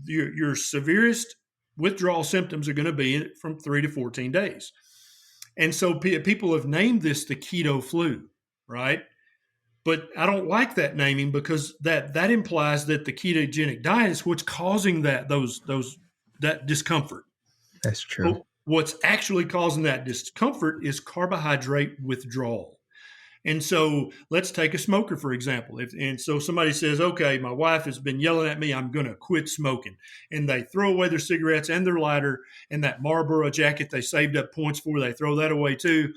Your severest withdrawal symptoms are going to be from 3 to 14 days. And so people have named this the keto flu, right? But I don't like that naming because that implies that the ketogenic diet is what's causing that discomfort. That's true. But what's actually causing that discomfort is carbohydrate withdrawal. And so let's take a smoker, for example. So somebody says, okay, my wife has been yelling at me, I'm going to quit smoking. And they throw away their cigarettes and their lighter and that Marlboro jacket they saved up points for, they throw that away too.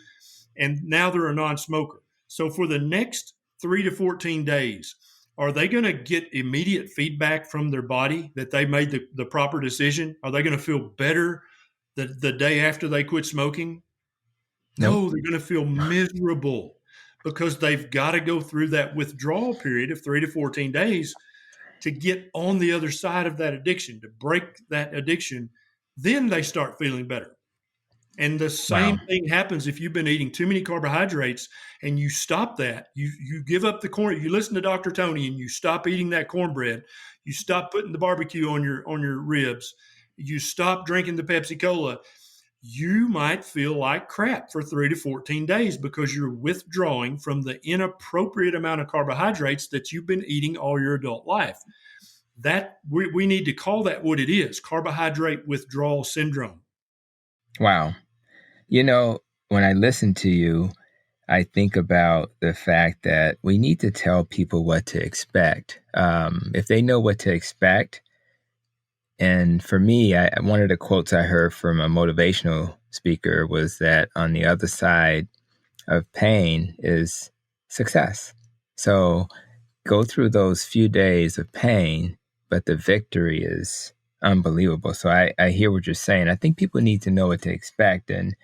And now they're a non-smoker. So for the next 3 to 14 days, are they going to get immediate feedback from their body that they made the proper decision? Are they going to feel better the day after they quit smoking? Nope. No, they're going to feel miserable because they've got to go through that withdrawal period of 3 to 14 days to get on the other side of that addiction, to break that addiction. Then they start feeling better. And the same thing happens if you've been eating too many carbohydrates and you stop that. You give up the corn. You listen to Dr. Tony and you stop eating that cornbread. You stop putting the barbecue on your ribs. You stop drinking the Pepsi Cola. You might feel like crap for 3 to 14 days because you're withdrawing from the inappropriate amount of carbohydrates that you've been eating all your adult life. That we need to call that what it is: carbohydrate withdrawal syndrome. Wow. You know, when I listen to you, I think about the fact that we need to tell people what to expect. If they know what to expect, and for me, one of the quotes I heard from a motivational speaker was that on the other side of pain is success. So go through those few days of pain, but the victory is unbelievable. So I hear what you're saying. I think people need to know what to expect. And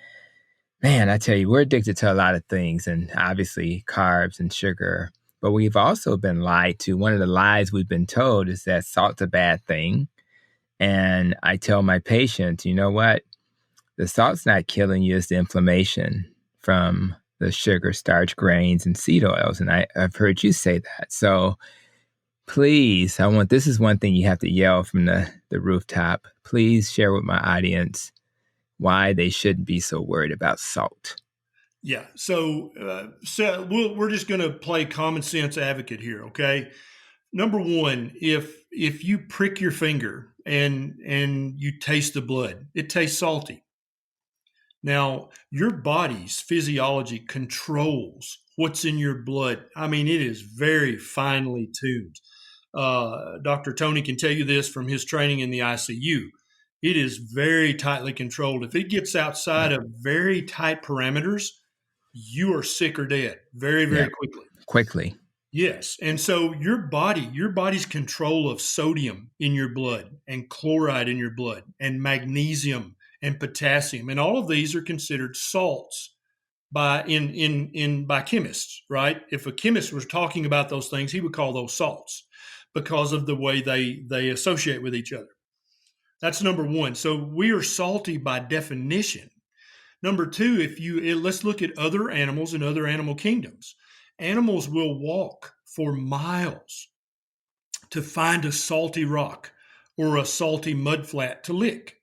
man, I tell you, we're addicted to a lot of things, and obviously carbs and sugar. But we've also been lied to. One of the lies we've been told is that salt's a bad thing. And I tell my patients, you know what? The salt's not killing you. It's the inflammation from the sugar, starch, grains, and seed oils. And I've heard you say that. So please, this is one thing you have to yell from the rooftop. Please share with my audience why they shouldn't be so worried about salt. Yeah. So we're just going to play common sense advocate here. Okay. Number one, if you prick your finger and you taste the blood, it tastes salty. Now, your body's physiology controls what's in your blood. I mean, it is very finely tuned. Dr. Tony can tell you this from his training in the ICU. It is very tightly controlled. If it gets outside of very tight parameters, you are sick or dead very, very quickly. Quickly. Yes. And so your body's control of sodium in your blood and chloride in your blood and magnesium and potassium. And all of these are considered salts by chemists, right? If a chemist was talking about those things, he would call those salts because of the way they associate with each other. That's number one. So we are salty by definition. Number two, let's look at other animals and other animal kingdoms. Animals will walk for miles to find a salty rock or a salty mudflat to lick.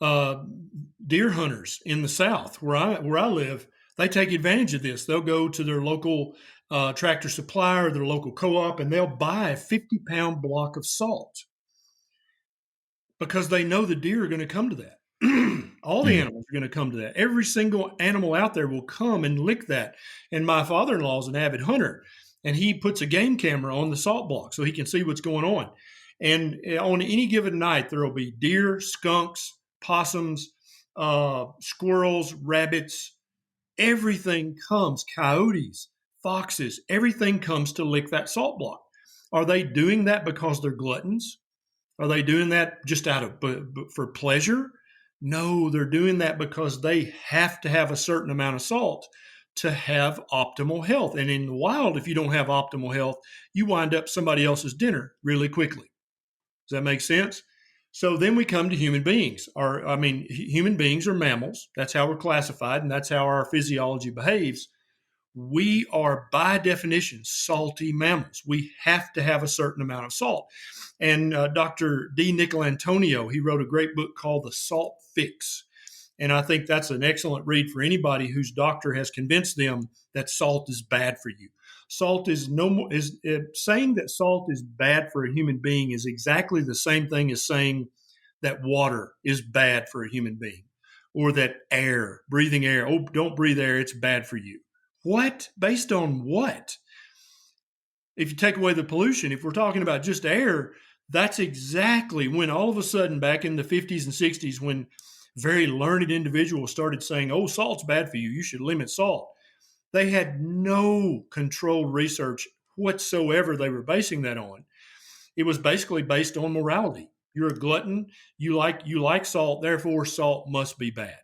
Deer hunters in the South, where I live, they take advantage of this. They'll go to their local tractor supplier, their local co-op, and they'll buy a 50-pound block of salt because they know the deer are going to come to that. All the animals are going to come to that. Every single animal out there will come and lick that. And my father-in-law is an avid hunter, and he puts a game camera on the salt block so he can see what's going on. And on any given night, there will be deer, skunks, possums, squirrels, rabbits. Everything comes, coyotes, foxes, everything comes to lick that salt block. Are they doing that because they're gluttons? Are they doing that just for pleasure? No, they're doing that because they have to have a certain amount of salt to have optimal health. And in the wild, if you don't have optimal health, you wind up somebody else's dinner really quickly. Does that make sense? So then we come to human beings. Human beings are mammals. That's how we're classified, and that's how our physiology behaves. We are, by definition, salty mammals. We have to have a certain amount of salt. And Dr. D. Nicolantonio, he wrote a great book called The Salt Fix. And I think that's an excellent read for anybody whose doctor has convinced them that salt is bad for you. Salt is saying that salt is bad for a human being is exactly the same thing as saying that water is bad for a human being, or that breathing air, oh, don't breathe air, it's bad for you. What? Based on what? If you take away the pollution, if we're talking about just air, that's exactly when all of a sudden back in the 50s and 60s, when very learned individuals started saying, oh, salt's bad for you, you should limit salt. They had no controlled research whatsoever they were basing that on. It was basically based on morality. You're a glutton, you like salt, therefore salt must be bad.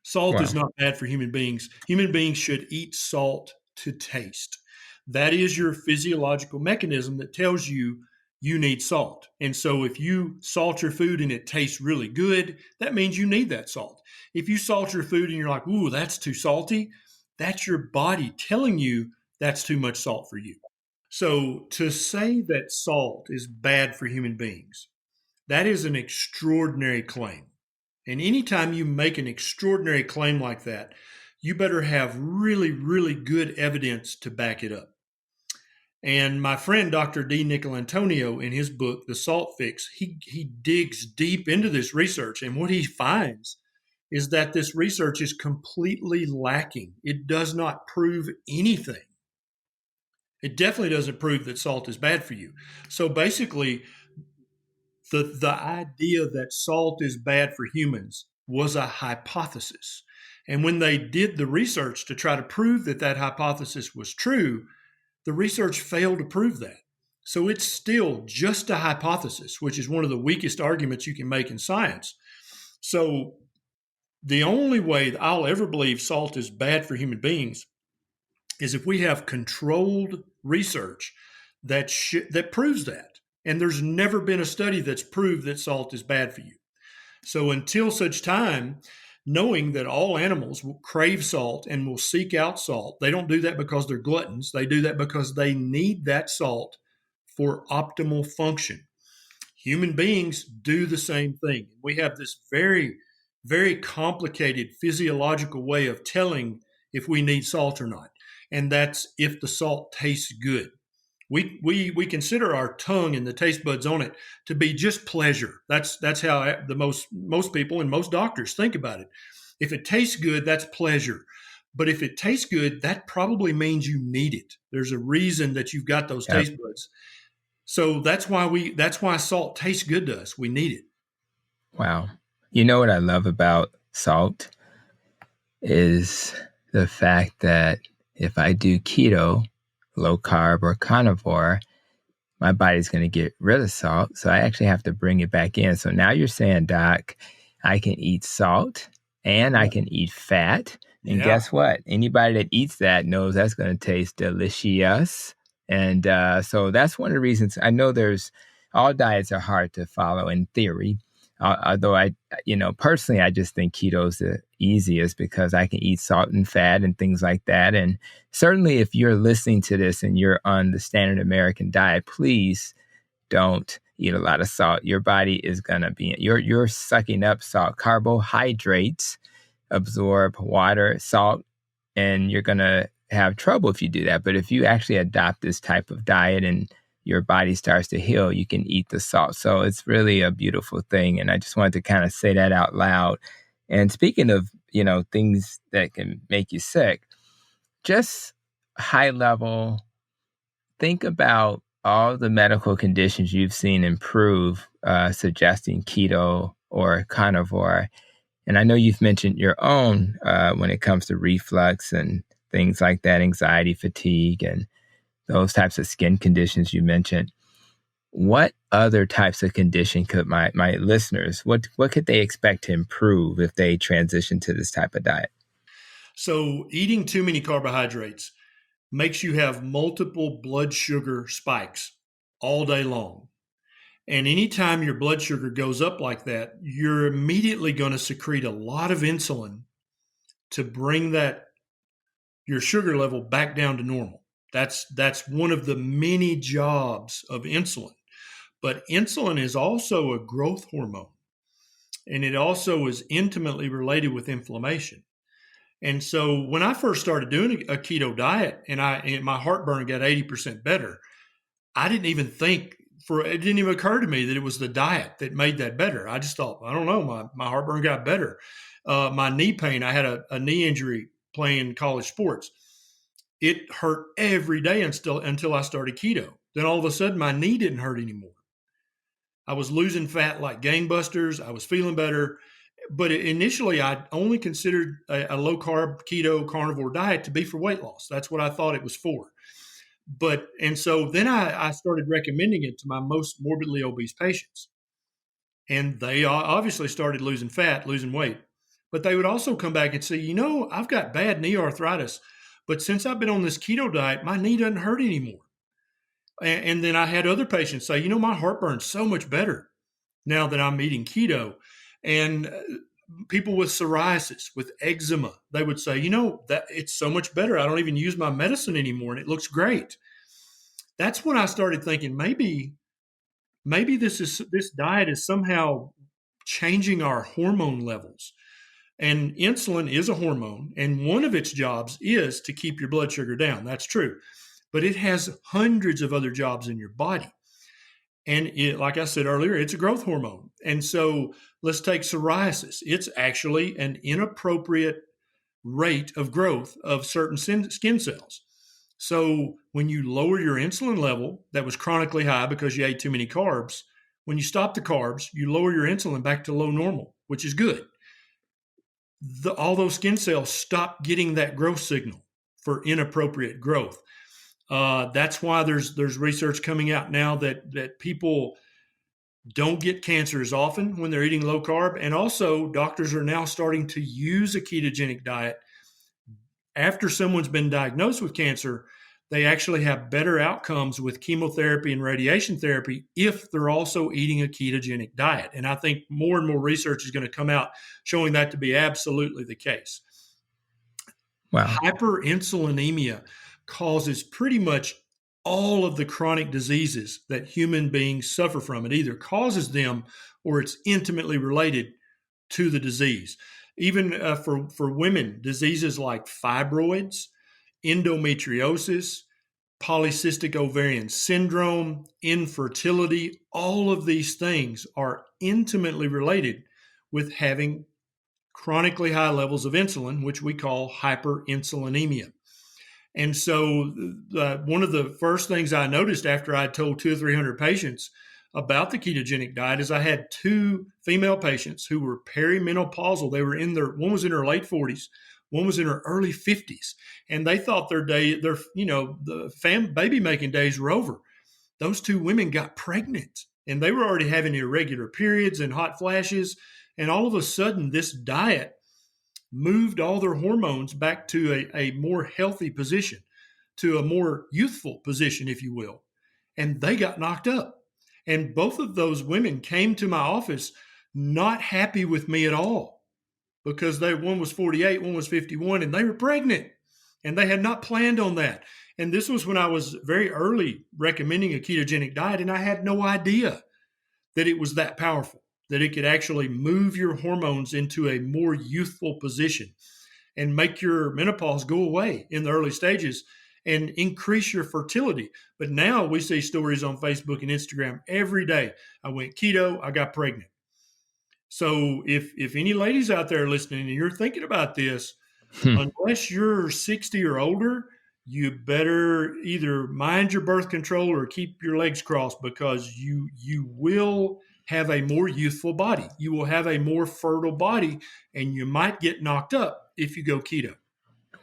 Salt is not bad for human beings. Human beings should eat salt to taste. That is your physiological mechanism that tells you you need salt. And so if you salt your food and it tastes really good, that means you need that salt. If you salt your food and you're like, ooh, that's too salty, that's your body telling you that's too much salt for you. So to say that salt is bad for human beings, that is an extraordinary claim. And anytime you make an extraordinary claim like that, you better have really, really good evidence to back it up. And my friend, Dr. D. Nicolantonio, in his book, The Salt Fix, he digs deep into this research. And what he finds is that this research is completely lacking. It does not prove anything. It definitely doesn't prove that salt is bad for you. So basically, the idea that salt is bad for humans was a hypothesis. And when they did the research to try to prove that hypothesis was true, the research failed to prove that. So it's still just a hypothesis, which is one of the weakest arguments you can make in science. So the only way that I'll ever believe salt is bad for human beings is if we have controlled research that proves that. And there's never been a study that's proved that salt is bad for you. So until such time, knowing that all animals will crave salt and will seek out salt, they don't do that because they're gluttons. They do that because they need that salt for optimal function. Human beings do the same thing. We have this very, very complicated physiological way of telling if we need salt or not. And that's if the salt tastes good. We consider our tongue and the taste buds on it to be just pleasure. That's how most people and most doctors think about it. If it tastes good, that's pleasure. But if it tastes good, that probably means you need it. There's a reason that you've got those taste buds. So that's why salt tastes good to us. We need it. Wow. You know what I love about salt is the fact that if I do keto, low carb or carnivore, my body's going to get rid of salt. So I actually have to bring it back in. So now you're saying, Doc, I can eat salt and I can eat fat. And guess what? Anybody that eats that knows that's going to taste delicious. And so that's one of the reasons I know all diets are hard to follow in theory. Although personally, I just think keto is the easiest because I can eat salt and fat and things like that. And certainly if you're listening to this and you're on the standard American diet, please don't eat a lot of salt. Your body is going to you're sucking up salt. Carbohydrates absorb water, salt, and you're going to have trouble if you do that. But if you actually adopt this type of diet and your body starts to heal, you can eat the salt. So it's really a beautiful thing. And I just wanted to kind of say that out loud. And speaking of, things that can make you sick, just high level, think about all the medical conditions you've seen improve, suggesting keto or carnivore. And I know you've mentioned your own when it comes to reflux and things like that, anxiety, fatigue, and those types of skin conditions you mentioned. What other types of condition could my listeners, what could they expect to improve if they transition to this type of diet? So eating too many carbohydrates makes you have multiple blood sugar spikes all day long. And anytime your blood sugar goes up like that, you're immediately going to secrete a lot of insulin to bring your sugar level back down to normal. That's one of the many jobs of insulin. But insulin is also a growth hormone, and it also is intimately related with inflammation. And so when I first started doing a keto diet and my heartburn got 80% better, I didn't even think it didn't even occur to me that it was the diet that made that better. I just thought, I don't know, my heartburn got better. My knee pain, I had a knee injury playing college sports. It hurt every day until I started keto. Then all of a sudden, my knee didn't hurt anymore. I was losing fat like gangbusters. I was feeling better. But initially, I only considered a low-carb, keto, carnivore diet to be for weight loss. That's what I thought it was for. And so then I started recommending it to my most morbidly obese patients. And they obviously started losing fat, losing weight. But they would also come back and say, I've got bad knee arthritis, but since I've been on this keto diet, my knee doesn't hurt anymore. And then I had other patients say, my heartburn's so much better now that I'm eating keto. And people with psoriasis, with eczema, they would say, that it's so much better. I don't even use my medicine anymore, and it looks great. That's when I started thinking maybe this diet is somehow changing our hormone levels. And insulin is a hormone, and one of its jobs is to keep your blood sugar down. That's true. But it has hundreds of other jobs in your body. And like I said earlier, it's a growth hormone. And so let's take psoriasis. It's actually an inappropriate rate of growth of certain skin cells. So when you lower your insulin level that was chronically high because you ate too many carbs, when you stop the carbs, you lower your insulin back to low normal, which is good. All those skin cells stop getting that growth signal for inappropriate growth. That's why there's research coming out now that people don't get cancer as often when they're eating low carb. And also doctors are now starting to use a ketogenic diet. After someone's been diagnosed with cancer, they actually have better outcomes with chemotherapy and radiation therapy if they're also eating a ketogenic diet. And I think more and more research is going to come out showing that to be absolutely the case. Wow. Hyperinsulinemia causes pretty much all of the chronic diseases that human beings suffer from. It either causes them or it's intimately related to the disease. Even for women, diseases like fibroids, endometriosis, polycystic ovarian syndrome, infertility, all of these things are intimately related with having chronically high levels of insulin, which we call hyperinsulinemia. And so one of the first things I noticed after I told 200 or 300 patients about the ketogenic diet is I had two female patients who were perimenopausal. They were one was in her late 40s, one was in her early 50s, and they thought the baby making days were over. those two women got pregnant, and they were already having irregular periods and hot flashes. And all of a sudden, this diet moved all their hormones back to a more healthy position, to a more youthful position, if you will. And they got knocked up. And both of those women came to my office not happy with me at all, because one was 48, one was 51, and they were pregnant. And they had not planned on that. And this was when I was very early recommending a ketogenic diet, and I had no idea that it was that powerful, that it could actually move your hormones into a more youthful position and make your menopause go away in the early stages and increase your fertility. But now we see stories on Facebook and Instagram every day. I went keto, I got pregnant. So if any ladies out there listening and you're thinking about this, unless you're 60 or older, you better either mind your birth control or keep your legs crossed, because you will have a more youthful body. You will have a more fertile body, and you might get knocked up if you go keto.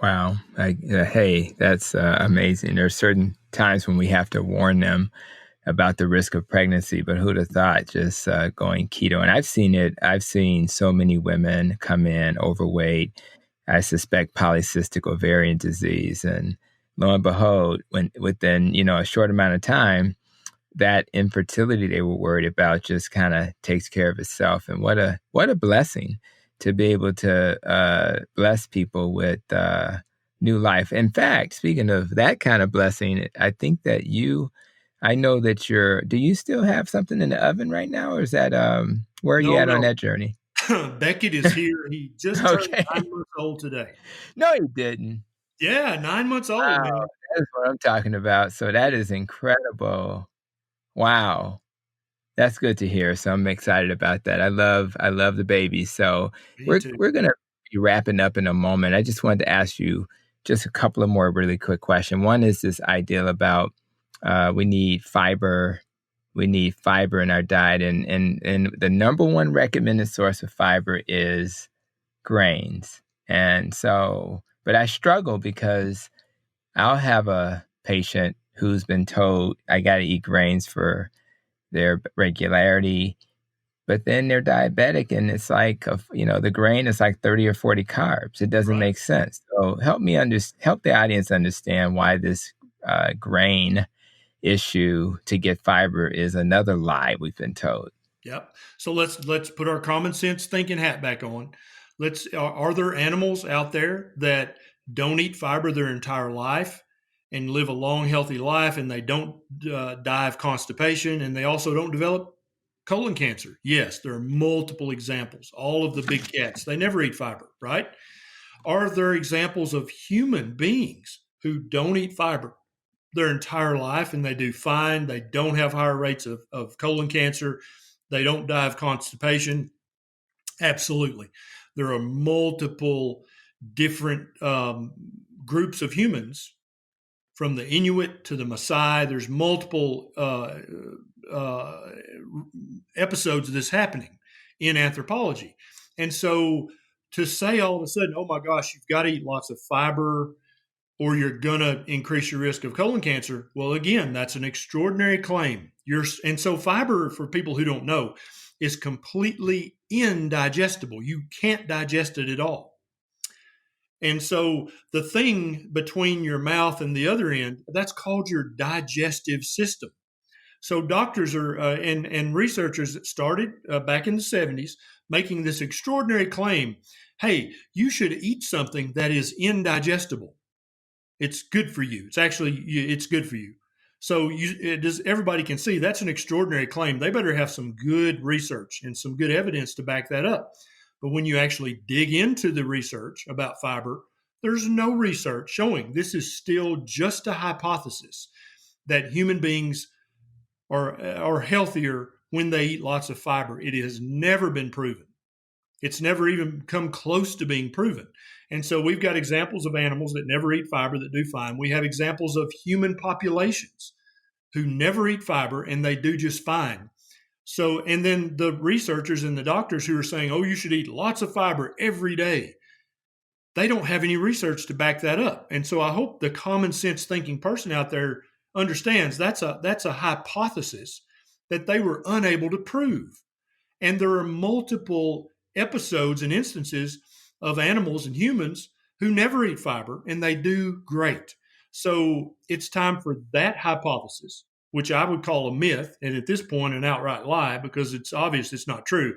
Wow. Hey, that's amazing. There are certain times when we have to warn them about the risk of pregnancy, but who'd have thought just going keto? And I've seen it. I've seen so many women come in overweight. I suspect polycystic ovarian disease. And lo and behold, within a short amount of time, that infertility they were worried about just kind of takes care of itself. And what a blessing to be able to bless people with new life. In fact, speaking of that kind of blessing, I think that I know that do you still have something in the oven right now? Or is that, where are you at on that journey? Beckett is here. He just turned 9 months old today. No, he didn't. Yeah, 9 months old. Wow, that is what I'm talking about. So that is incredible. Wow. That's good to hear. So I'm excited about that. I love the baby. So we're going to be wrapping up in a moment. I just wanted to ask you just a couple of more really quick questions. One is this idea about we need fiber. We need fiber in our diet. And the number one recommended source of fiber is grains. And so, but I struggle because I'll have a patient who's been told I got to eat grains for their regularity, but then they're diabetic, and it's like, the grain is like 30 or 40 carbs. It doesn't make sense. So help the audience understand why this grain issue to get fiber is another lie we've been told. Yep. So let's put our common sense thinking hat back on. Are there animals out there that don't eat fiber their entire life and live a long, healthy life, and they don't die of constipation, and they also don't develop colon cancer? Yes, there are multiple examples. All of the big cats, they never eat fiber, right? Are there examples of human beings who don't eat fiber their entire life and they do fine? They don't have higher rates of colon cancer. They don't die of constipation. Absolutely. There are multiple different groups of humans, from the Inuit to the Maasai. There's multiple episodes of this happening in anthropology. And so to say all of a sudden, oh my gosh, you've got to eat lots of fiber or you're going to increase your risk of colon cancer. Well, again, that's an extraordinary claim. And so fiber, for people who don't know, is completely indigestible. You can't digest it at all. And so the thing between your mouth and the other end, that's called your digestive system. So doctors and researchers that started back in the 70s making this extraordinary claim, hey, you should eat something that is indigestible. It's good for you. It's good for you. So everybody can see that's an extraordinary claim. They better have some good research and some good evidence to back that up. But when you actually dig into the research about fiber, there's no research showing. This is still just a hypothesis that human beings are healthier when they eat lots of fiber. It has never been proven. It's never even come close to being proven. And so we've got examples of animals that never eat fiber that do fine. We have examples of human populations who never eat fiber and they do just fine. So, and then the researchers and the doctors who are saying, oh, you should eat lots of fiber every day, they don't have any research to back that up. And so I hope the common sense thinking person out there understands that's a hypothesis that they were unable to prove. And there are multiple episodes and instances of animals and humans who never eat fiber and they do great. So it's time for that hypothesis, which I would call a myth, and at this point, an outright lie because it's obvious it's not true.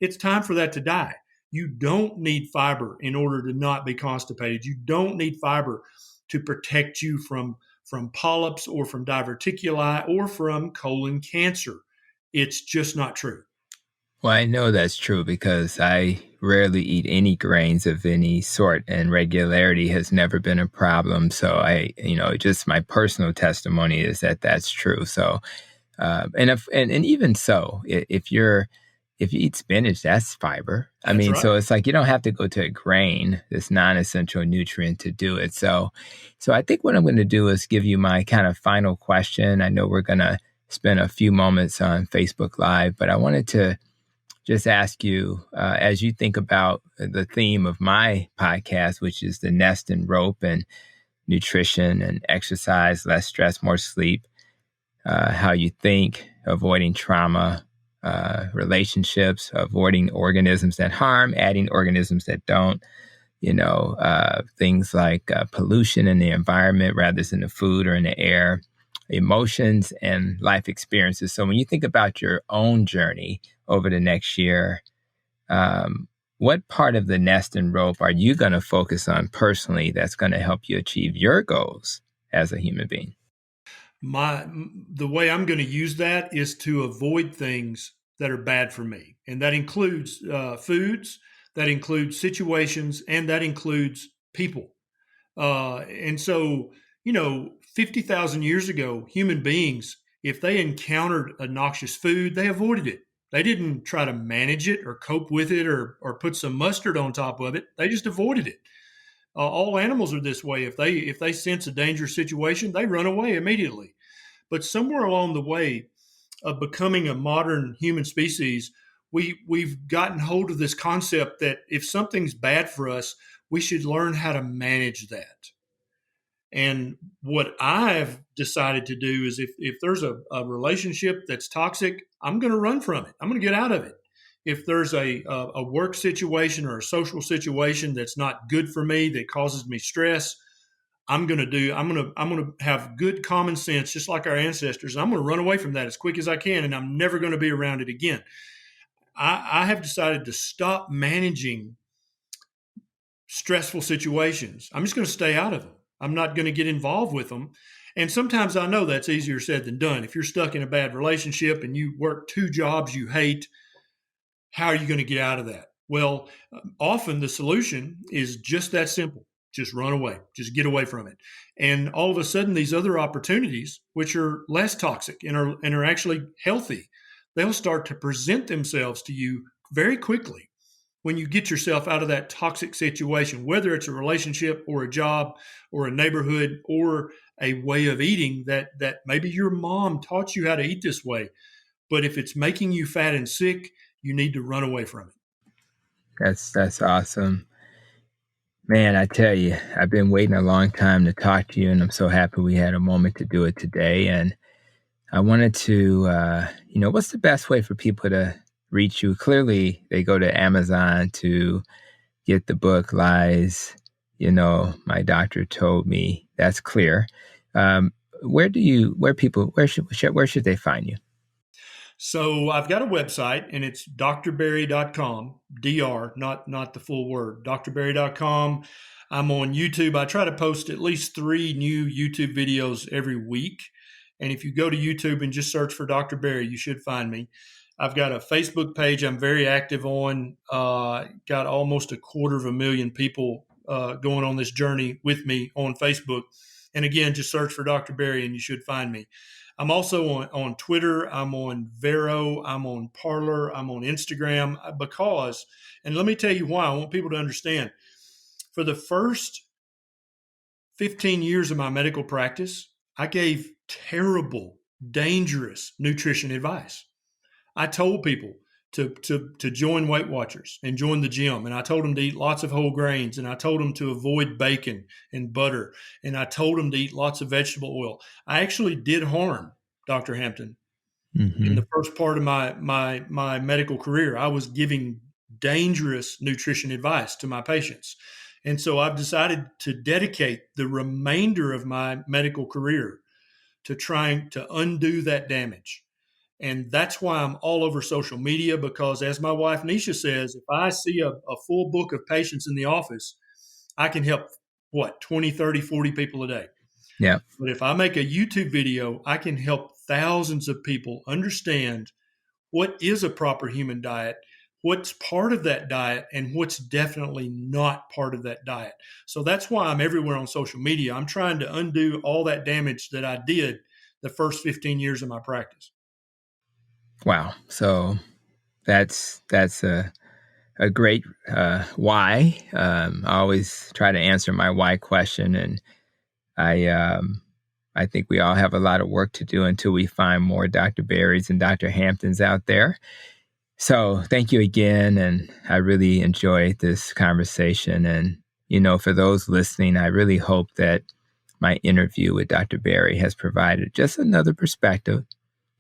It's time for that to die. You don't need fiber in order to not be constipated. You don't need fiber to protect you from polyps or from diverticuli or from colon cancer. It's just not true. Well, I know that's true because I rarely eat any grains of any sort, and regularity has never been a problem. So just my personal testimony is that that's true. So, and even so, if you eat spinach, that's fiber. I That's mean, right. so it's like you don't have to go to a grain, this non-essential nutrient, to do it. So I think what I'm going to do is give you my kind of final question. I know we're going to spend a few moments on Facebook Live, but I wanted to just ask you, as you think about the theme of my podcast, which is the nest and rope and nutrition and exercise, less stress, more sleep, how you think, avoiding trauma, relationships, avoiding organisms that harm, adding organisms that don't, things like pollution in the environment rather than the food or in the air, emotions and life experiences. So when you think about your own journey over the next year, what part of the nest and rope are you going to focus on personally that's going to help you achieve your goals as a human being? The way I'm going to use that is to avoid things that are bad for me, and that includes foods, that includes situations, and that includes people. And so, 50,000 years ago, human beings, if they encountered a noxious food, they avoided it. They didn't try to manage it or cope with it or put some mustard on top of it. They just avoided it. All animals are this way. If they sense a dangerous situation, they run away immediately. But somewhere along the way of becoming a modern human species, we've gotten hold of this concept that if something's bad for us, we should learn how to manage that. And what I've decided to do is if there's a relationship that's toxic, I'm going to run from it. I'm going to get out of it. If there's a work situation or a social situation that's not good for me, that causes me stress, I'm going to have good common sense, just like our ancestors. I'm going to run away from that as quick as I can, and I'm never going to be around it again. I have decided to stop managing stressful situations. I'm just going to stay out of them. I'm not going to get involved with them. And sometimes I know that's easier said than done. If you're stuck in a bad relationship and you work 2 jobs you hate, how are you going to get out of that? Well, often the solution is just that simple. Just run away. Just get away from it. And all of a sudden, these other opportunities, which are less toxic and are actually healthy, they'll start to present themselves to you very quickly when you get yourself out of that toxic situation, whether it's a relationship or a job or a neighborhood or a way of eating that maybe your mom taught you how to eat this way. But if it's making you fat and sick, you need to run away from it. That's awesome. Man, I tell you, I've been waiting a long time to talk to you, and I'm so happy we had a moment to do it today. And I wanted to, what's the best way for people to reach you? Clearly, they go to Amazon to get the book Lies, My Doctor Told Me. That's clear. Where should they find you? So I've got a website, and it's drberry.com, DR, not the full word, drberry.com. I'm on YouTube. I try to post at least 3 new YouTube videos every week. And if you go to YouTube and just search for Dr. Berry, you should find me. I've got a Facebook page I'm very active on. Got almost 250,000 people going on this journey with me on Facebook. And again, just search for Dr. Berry and you should find me. I'm also on Twitter. I'm on Vero. I'm on Parler. I'm on Instagram because, and let me tell you why. I want people to understand. For the first 15 years of my medical practice, I gave terrible, dangerous nutrition advice. I told people, to join Weight Watchers and join the gym. And I told them to eat lots of whole grains, and I told them to avoid bacon and butter, and I told them to eat lots of vegetable oil. I actually did harm, Dr. Hampton, in the first part of my medical career. I was giving dangerous nutrition advice to my patients. And so I've decided to dedicate the remainder of my medical career to trying to undo that damage. And that's why I'm all over social media, because as my wife Nisha says, if I see a full book of patients in the office, I can help 20, 30, 40 people a day. Yeah. But if I make a YouTube video, I can help thousands of people understand what is a proper human diet, what's part of that diet, and what's definitely not part of that diet. So that's why I'm everywhere on social media. I'm trying to undo all that damage that I did the first 15 years of my practice. Wow. So that's a great why. I always try to answer my why question, and I think we all have a lot of work to do until we find more Dr. Berrys and Dr. Hamptons out there. So thank you again, and I really enjoyed this conversation. And, for those listening, I really hope that my interview with Dr. Berry has provided just another perspective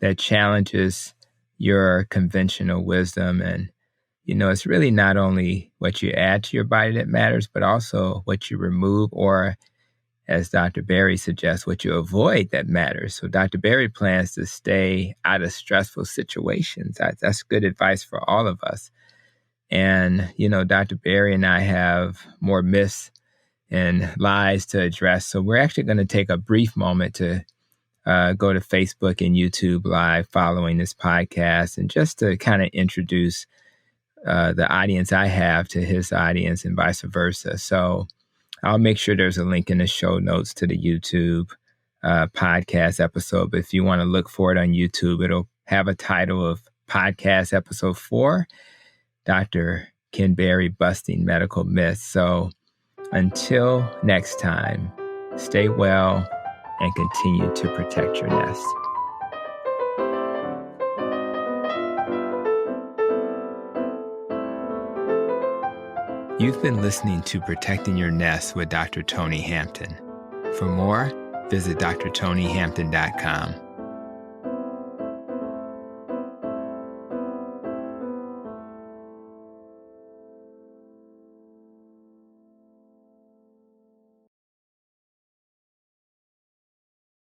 that challenges your conventional wisdom. And, it's really not only what you add to your body that matters, but also what you remove, or as Dr. Berry suggests, what you avoid that matters. So Dr. Berry plans to stay out of stressful situations. That's good advice for all of us. And, Dr. Berry and I have more myths and lies to address. So we're actually going to take a brief moment to go to Facebook and YouTube Live following this podcast, and just to kind of introduce the audience I have to his audience and vice versa. So I'll make sure there's a link in the show notes to the YouTube podcast episode. But if you want to look for it on YouTube, it'll have a title of Podcast Episode 4, Dr. Ken Berry Busting Medical Myths. So until next time, stay well and continue to protect your nest. You've been listening to Protecting Your Nest with Dr. Tony Hampton. For more, visit drtonyhampton.com.